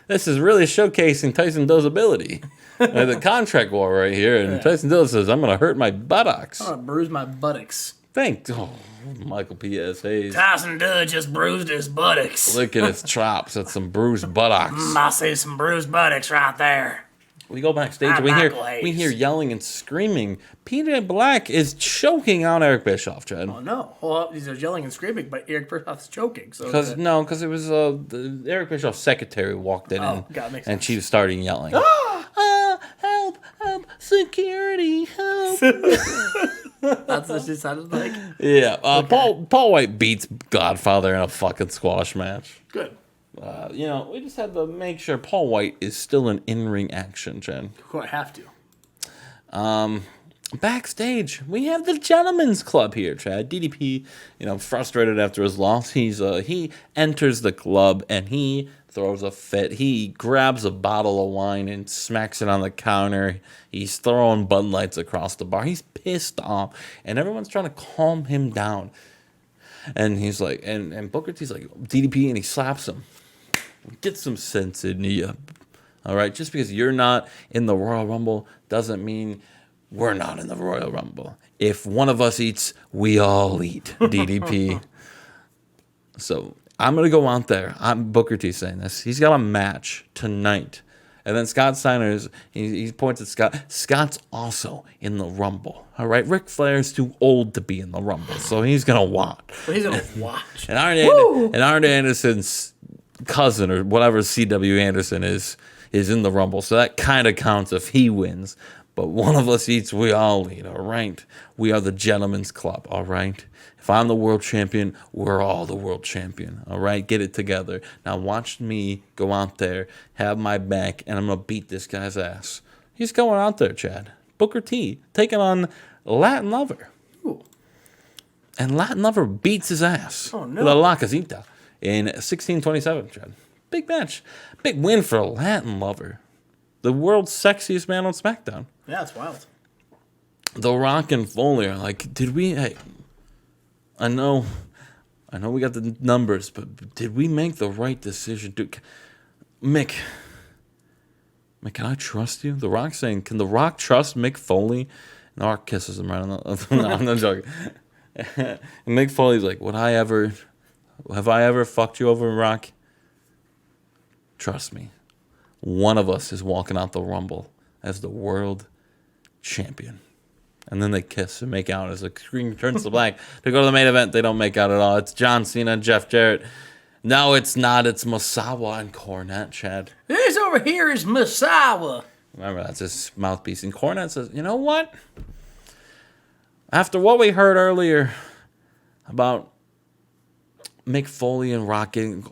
This is really showcasing Tyson Dubb's ability. The contract war right here. And Tyson Dubb says, I'm going to hurt my buttocks. I'm going to bruise my buttocks. Thanks. Oh, Michael P.S. Hayes. Tyson Dubb just bruised his buttocks. Look at his chops. That's some bruised buttocks. I see some bruised buttocks right there. We go backstage. We hear yelling and screaming. PJ Black is choking out Eric Bischoff, Chad. Oh no! Well, he's yelling and screaming, but Eric Bischoff's choking. So because it was Eric Bischoff's secretary walked in and she started yelling. Help! Security! Help! That's what she sounded like. Yeah. Okay. Paul White beats Godfather in a fucking squash match. Good. We just had to make sure Paul White is still in in-ring action, Jen. I have to. Backstage, we have the Gentlemen's Club here, Chad. DDP, frustrated after his loss. He enters the club and he throws a fit. He grabs a bottle of wine and smacks it on the counter. He's throwing Bud Lights across the bar. He's pissed off, and everyone's trying to calm him down. And he's like, and Booker T's like, DDP, and he slaps him. Get some sense in you. All right? Just because you're not in the Royal Rumble doesn't mean we're not in the Royal Rumble. If one of us eats, we all eat, DDP. So I'm going to go out there. I'm Booker T saying this. He's got a match tonight. And then Scott Steiner, he points at Scott. Scott's also in the Rumble. All right? Ric Flair's too old to be in the Rumble, so he's going to watch. But he's going to watch. And Arn Anderson's cousin, or whatever C.W. Anderson is in the Rumble, so that kind of counts if he wins. But one of us eats, we all eat, all right? We are the Gentlemen's Club, all right? If I'm the world champion, we're all the world champion, all right? Get it together. Now watch me go out there, have my back, and I'm going to beat this guy's ass. He's going out there, Chad. Booker T taking on Latin Lover. Ooh. And Latin Lover beats his ass. Oh, no. With a La Casita in 1627, Chad. Big match. Big win for Latin Lover. The world's sexiest man on SmackDown. Yeah, it's wild. The Rock and Foley are like, did we? Hey, I know we got the numbers, but did we make the right decision? Dude, Mick, can I trust you? The Rock saying, can The Rock trust Mick Foley? And The Rock kisses him right on the. No, I'm not joking. And Mick Foley's like, have I ever fucked you over, Rock? Trust me, one of us is walking out the Rumble as the world champion. And then they kiss and make out as the screen turns to black. They go to the main event. They don't make out at all. It's John Cena and Jeff Jarrett. No, it's not. It's Masawa and Cornette, Chad. This over here is Masawa. Remember, that's his mouthpiece. And Cornette says, you know what? After what we heard earlier about Mick Foley and Rock getting,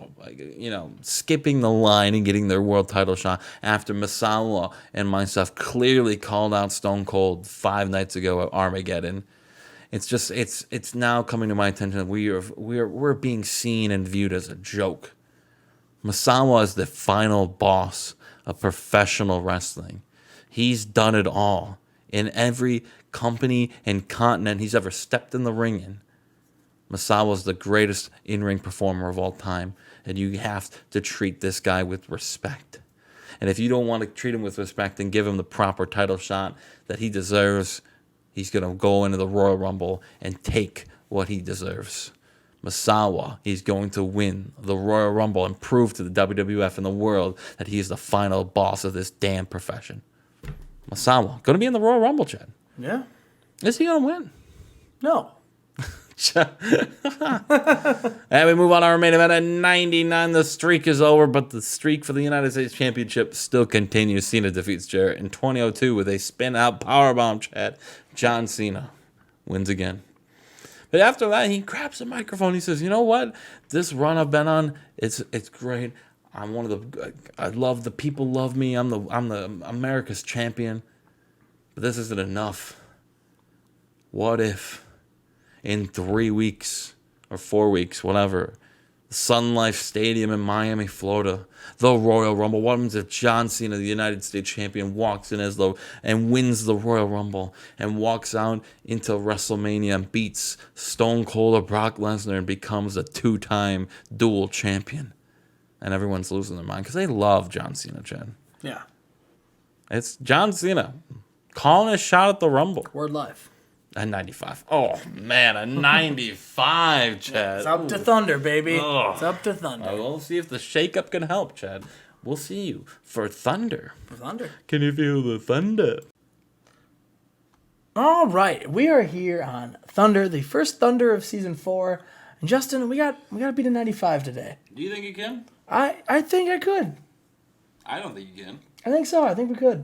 skipping the line and getting their world title shot after Masawa and myself clearly called out Stone Cold 5 nights ago at Armageddon. It's now coming to my attention that we're being seen and viewed as a joke. Masawa is the final boss of professional wrestling. He's done it all in every company and continent he's ever stepped in the ring in. Masawa is the greatest in-ring performer of all time, and you have to treat this guy with respect. And if you don't want to treat him with respect and give him the proper title shot that he deserves, he's going to go into the Royal Rumble and take what he deserves. Masawa, he's going to win the Royal Rumble and prove to the WWF and the world that he is the final boss of this damn profession. Masawa, going to be in the Royal Rumble, Chad. Yeah. Is he going to win? No. And we move on to our main event at 99. The streak is over, but the streak for the United States Championship still continues. Cena defeats Jarrett in 2002 with a spin-out powerbomb, Chad. John Cena wins again. But after that, he grabs the microphone. He says, you know what? This run I've been on, it's great. I love the people love me. I'm the America's champion. But this isn't enough. What if in 3 weeks or 4 weeks, whatever, Sun Life Stadium in Miami, Florida, the Royal Rumble? What happens if John Cena, the United States champion, walks in and wins the Royal Rumble and walks out into WrestleMania and beats Stone Cold or Brock Lesnar and becomes a 2-time dual champion? And everyone's losing their mind because they love John Cena, Chad. Yeah. It's John Cena calling a shot at the Rumble. Word life. A 95. Oh, man, a 95, Chad. It's up to Thunder, baby. Ugh. It's up to Thunder. We'll see if the shakeup can help, Chad. We'll see you for Thunder. For Thunder. Can you feel the thunder? All right. We are here on Thunder, the first Thunder of Season 4. And Justin, we got to beat a 95 today. Do you think you can? I think I could. I don't think you can. I think so. I think we could.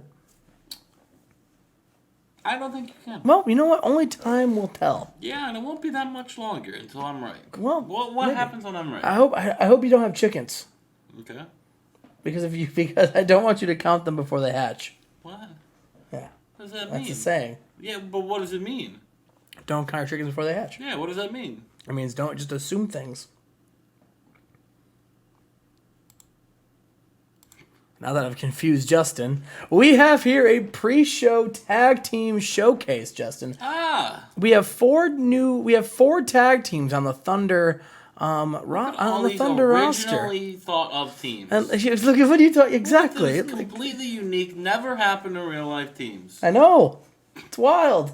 I don't think you can. Well, you know what? Only time will tell. Yeah, and it won't be that much longer until I'm right. Well, what happens when I'm right? I hope you don't have chickens. Okay. Because I don't want you to count them before they hatch. What? Yeah. What does that mean? That's the saying. Yeah, but what does it mean? Don't count your chickens before they hatch. Yeah, what does that mean? It means don't just assume things. Now that I've confused Justin, we have here a pre-show tag team showcase, Justin. We have four tag teams on the Thunder on the Thunder roster. Originally thought of teams. And look at what you thought exactly. It's completely unique, never happened in real life teams. I know. It's wild.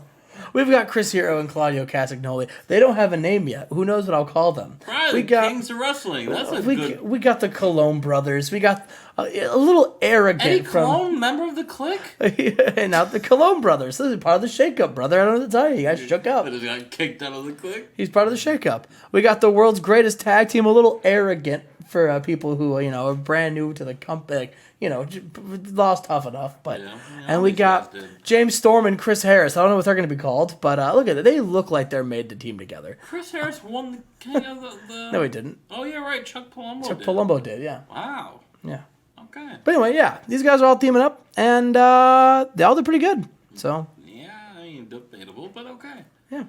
We've got Chris Hero and Claudio Castagnoli. They don't have a name yet. Who knows what I'll call them? Right, Kings of Wrestling. That's good. We got the Cologne brothers. We got a little arrogant Eddie Cologne, member of the Clique? And now the Cologne brothers. This is part of the shakeup, brother. I don't know what to tell you. You guys shook up. He got kicked out of the Clique? He's part of the shakeup. We got the world's greatest tag team, a little arrogant for people who, are brand new to the company. Lost tough enough. But and we got James Storm and Chris Harris. I don't know what they're going to be called, but look at it. They look like they're made to team together. Chris Harris won the King of the... No, he didn't. Oh, yeah, right. Chuck Palumbo Palumbo did, yeah. Wow. Yeah. Okay. But anyway, yeah. These guys are all teaming up, and they all did pretty good. So. Yeah, I mean, debatable, but okay. Yeah.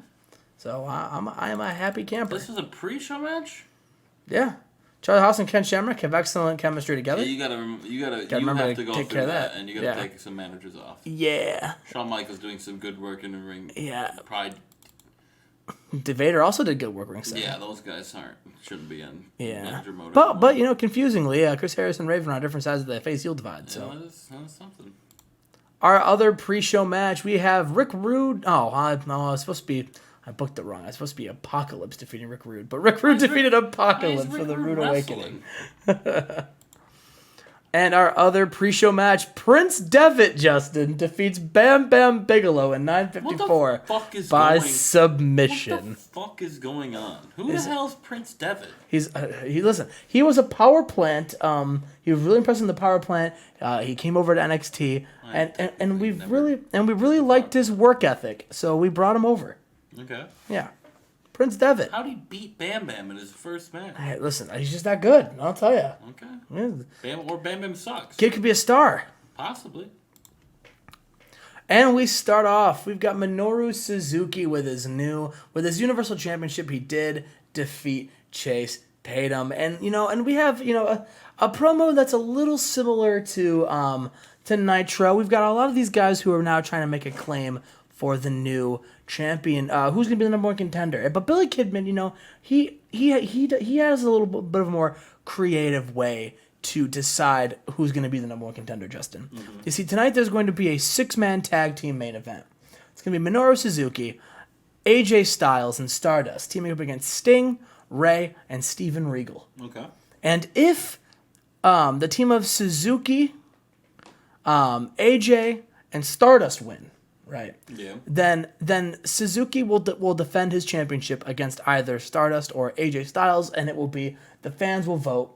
So I am a happy camper. This is a pre-show match? Yeah. Charlie Haas and Ken Shamrock have excellent chemistry together. Yeah, you have to go take through care of that, that. and you got to take some managers off. Yeah. Shawn Michaels doing some good work in the ring. Yeah. Pride. Vader also did good work ringside. Yeah, those guys shouldn't be in manager mode. But confusingly, Chris Harris and Raven are on different sides of the face heel divide. So that's something. Our other pre-show match, we have Rick Rude. Oh, I was supposed to be. I booked it wrong. I was supposed to be Apocalypse defeating Rick Rude, but Rick Rude defeated Apocalypse for the Rude Awakening. And our other pre-show match, Prince Devitt, Justin, defeats Bam Bam Bigelow in 9:54 by submission. What the fuck is going on? Who the hell's Prince Devitt? He was a power plant. He was really impressed in the power plant. He came over to NXT, and we really liked his work ethic, so we brought him over. Okay. Yeah. Prince Devitt. How'd he beat Bam Bam in his first match? Hey, listen, he's just that good. I'll tell you. Okay. Yeah. Bam Bam sucks. Kid could be a star. Possibly. And we start off. We've got Minoru Suzuki with his Universal Championship. He did defeat Chase Tatum, and we have a promo that's a little similar to Nitro. We've got a lot of these guys who are now trying to make a claim for the new champion, who's going to be the number one contender. But Billy Kidman, he has a little bit of a more creative way to decide who's going to be the number one contender, Justin. Mm-hmm. You see, tonight there's going to be a 6-man tag team main event. It's going to be Minoru Suzuki, AJ Styles, and Stardust teaming up against Sting, Ray, and Steven Regal. Okay. And if the team of Suzuki, AJ, and Stardust win, right? Yeah. Then Suzuki will defend his championship against either Stardust or AJ Styles, and it will be the fans will vote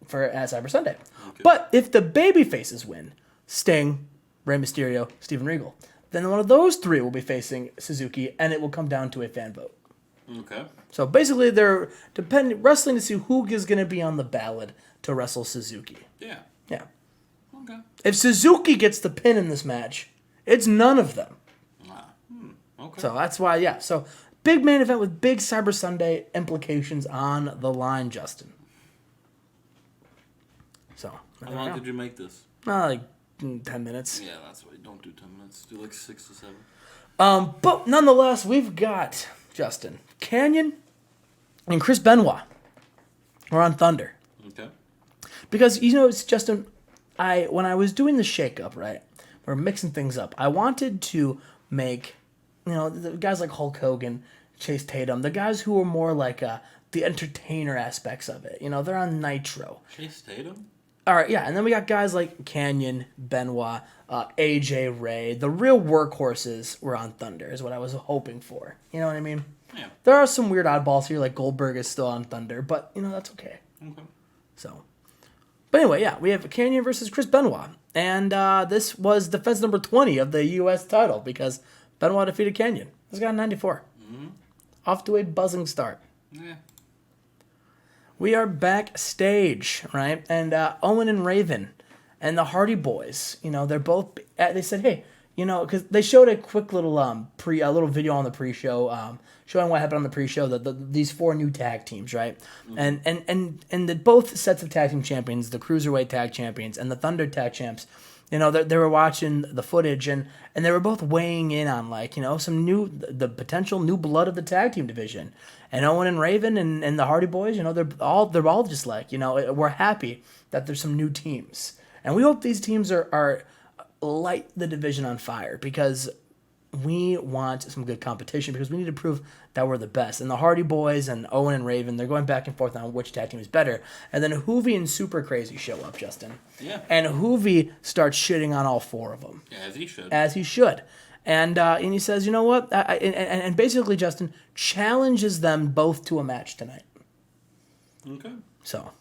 for Cyber Sunday. Okay. But if the baby faces win, Sting, Rey Mysterio, Steven Regal, then one of those three will be facing Suzuki, and it will come down to a fan vote. Okay. So basically, they're wrestling to see who is going to be on the ballot to wrestle Suzuki. Yeah. Yeah. Okay. If Suzuki gets the pin in this match, it's none of them. Okay. So that's why, yeah. So big main event with big Cyber Sunday implications on the line, Justin. So. How long did you make this? Like 10 minutes. Yeah, that's why you don't do 10 minutes. Do like 6 to 7. But nonetheless, we've got, Justin, Canyon and Chris Benoit are on Thunder. Okay. Because, it's Justin, when I was doing the shakeup, right, we're mixing things up. I wanted to make, the guys like Hulk Hogan, Chase Tatum, the guys who are more like the entertainer aspects of it. They're on Nitro. Chase Tatum? All right, yeah, and then we got guys like Canyon, Benoit, AJ Ray. The real workhorses were on Thunder, is what I was hoping for. You know what I mean? Yeah. There are some weird oddballs here, like Goldberg is still on Thunder, but, that's okay. Okay. So, but anyway, yeah, we have Canyon versus Chris Benoit. And this was defense number 20 of the U.S. title because Benoit defeated Canyon. This got 94. Mm-hmm. Off to a buzzing start. Yeah. We are backstage, right? And Owen and Raven and the Hardy Boys, they're both, they said, hey, because they showed a quick little little video on the pre-show, showing what happened on the pre-show, these 4 new tag teams, right? Mm-hmm. And the both sets of tag team champions, the Cruiserweight tag champions and the Thunder tag champs, they were watching the footage and they were both weighing in on the potential new blood of the tag team division. And Owen and Raven and the Hardy Boys, they're all just like, we're happy that there's some new teams. And we hope these teams are light the division on fire because we want some good competition because we need to prove that we're the best. And the Hardy Boys and Owen and Raven, they're going back and forth on which tag team is better. And then Hoovy and Super Crazy show up, Justin. Yeah. And Hoovy starts shitting on all 4 of them. Yeah, as he should. And he says, you know what? And basically, Justin challenges them both to a match tonight. Okay. So.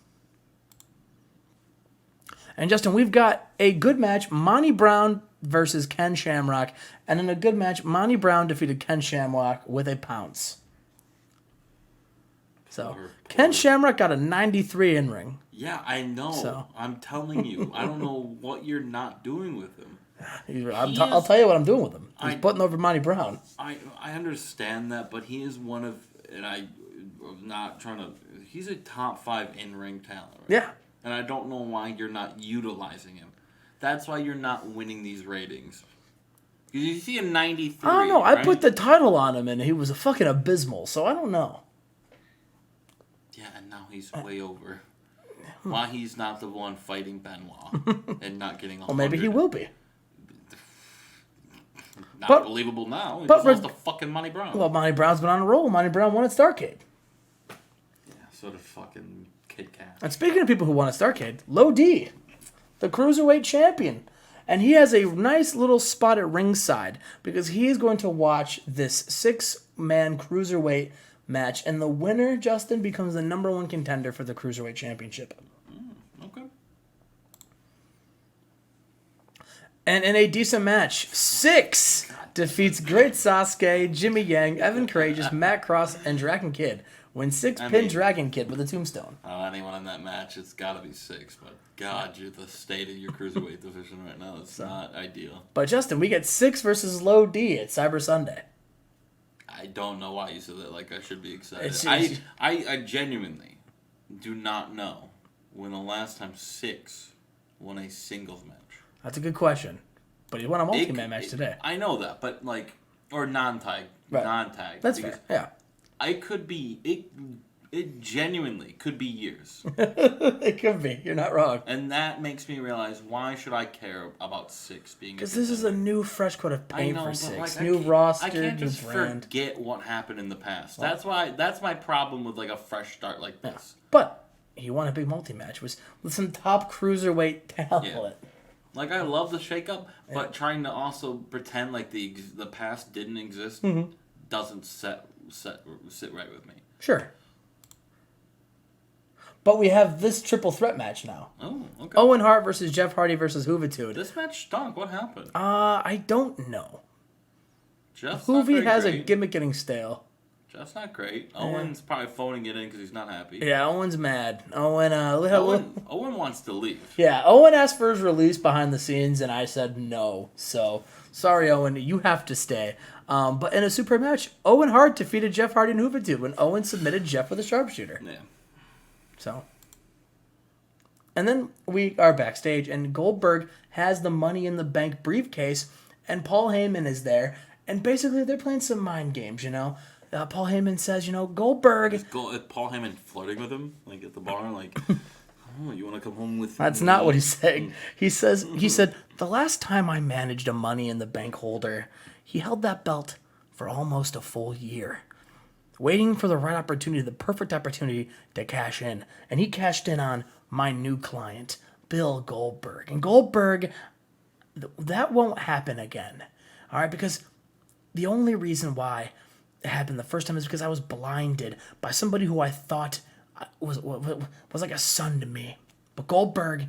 And Justin, we've got a good match, Monty Brown versus Ken Shamrock. And in a good match, Monty Brown defeated Ken Shamrock with a pounce. So, Ken Shamrock got a 93 in ring. Yeah, I know. So. I'm telling you. I don't know what you're not doing with him. I'll tell you what I'm doing with him. He's putting over Monty Brown. I understand that, but he is one of, and I not trying to. He's a top 5 in-ring talent. Right? Yeah. And I don't know why you're not utilizing him. That's why you're not winning these ratings. Because you see a 93. I don't know. Right? I put the title on him, and he was fucking abysmal. So I don't know. Yeah, and now he's way over. Why he's not the one fighting Benoit and not getting 100. Well, maybe he will be. Not believable now. He but just lost to fucking Monty Brown. Well, Monty Brown's been on a roll. Monty Brown won at Starrcade. Yeah, so did fucking Kid Kat. And speaking of people who won at Starrcade, Low D, the Cruiserweight champion. And he has a nice little spot at ringside because he is going to watch this 6-man Cruiserweight match. And the winner, Justin, becomes the number 1 contender for the Cruiserweight Championship. Okay. And in a decent match, Syxx defeats Great Sasuke, Jimmy Yang, Evan Courageous, Matt Cross, and Dragon Kid. When Syxx pinned Dragon Kid with a tombstone. Anyone in that match, it's got to be Syxx. But God, the state of your cruiserweight division right now is not ideal. But Justin, we get Syxx versus Low D at Cyber Sunday. I don't know why you said that. Like I should be excited. It's- I genuinely do not know when the last time Syxx won a singles match. That's a good question. But he won a multi-man match today. I know that, but or non-tag, Right. non-tag. That's fair. Yeah. I could be it genuinely could be years. It could be. You're not wrong. And that makes me realize, why should I care about Syxx being? Because this is a new, fresh coat of paint for Syxx. I New can't- roster, I can't new just brand. forget what happened in the past. That's my problem with a fresh start like this. But he won a big multi-match with some top cruiserweight talent. Yeah. I love the shakeup, but trying to also pretend like the past didn't exist doesn't sit right with me. Sure. But we have this triple threat match now. Oh, okay. Owen Hart versus Jeff Hardy versus Juventud. This match stunk. What happened? I don't know. Jeff's not Hoovy very has a great. gimmick getting stale. Jeff's not great. Owen's probably phoning it in because he's not happy. Yeah, Owen's mad. Owen wants to leave. Yeah, Owen asked for his release behind the scenes, and I said no. So, sorry, Owen, you have to stay. But in a super match, Owen Hart defeated Jeff Hardy and Juventud when Owen submitted Jeff with a sharpshooter. Yeah. So, and then we are backstage, and Goldberg has the Money in the Bank briefcase, and Paul Heyman is there, and basically they're playing some mind games, you know. Paul Heyman says, Goldberg. Is Paul Heyman flirting with him, at the bar, oh, you want to come home with me? That's not what he's saying. He said, the last time I managed a Money in the Bank holder, he held that belt for almost a full year, waiting for the right opportunity, the perfect opportunity to cash in. And he cashed in on my new client, Bill Goldberg. And Goldberg, that won't happen again. All right, because the only reason why it happened the first time is because I was blinded by somebody who I thought was like a son to me. But Goldberg,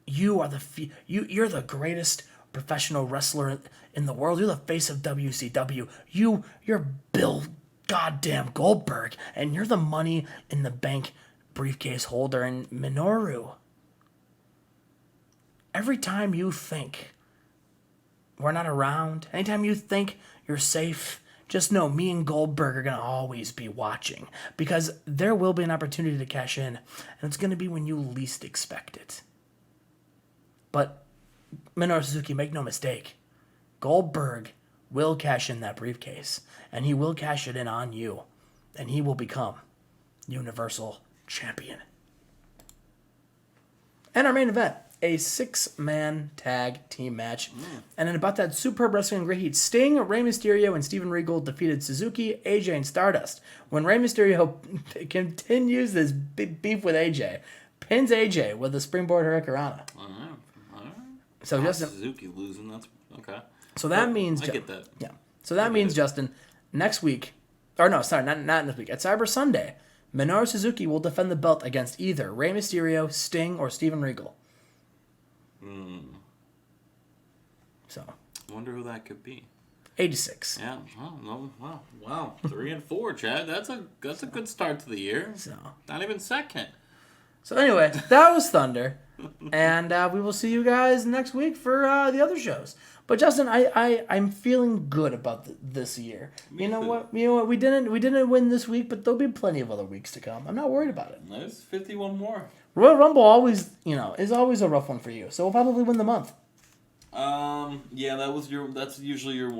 you're the greatest professional wrestler in the world. You're the face of WCW. You're Bill goddamn Goldberg, and you're the Money in the Bank briefcase holder. And Minoru, every time you think we're not around, anytime you think you're safe, just know me and Goldberg are going to always be watching, because there will be an opportunity to cash in, and it's going to be when you least expect it. But Minoru Suzuki, make no mistake, Goldberg will cash in that briefcase, and he will cash it in on you, and he will become Universal Champion. And our main event, a 6-man tag team match. And then about that superb wrestling great heat, Sting, Rey Mysterio, and Steven Regal defeated Suzuki, AJ, and Stardust. When Rey Mysterio continues this beef with AJ, pins AJ with a springboard hurricanrana. All right. So Justin, Suzuki losing, that's okay. So that means I get that. Yeah. So that means Justin, next week, or no, sorry, not next week. At Cyber Sunday, Minoru Suzuki will defend the belt against either Rey Mysterio, Sting, or Steven Regal. So. I wonder who that could be. 86. Yeah. Wow. 3 and 4, Chad. That's a good start to the year. So. Not even second. So anyway, that was Thunder. And we will see you guys next week for the other shows. But Justin, I'm feeling good about this year. You know what? We didn't win this week, but there'll be plenty of other weeks to come. I'm not worried about it. There's 51 more. Royal Rumble always, is always a rough one for you. So we'll probably win the month. Yeah, that's usually your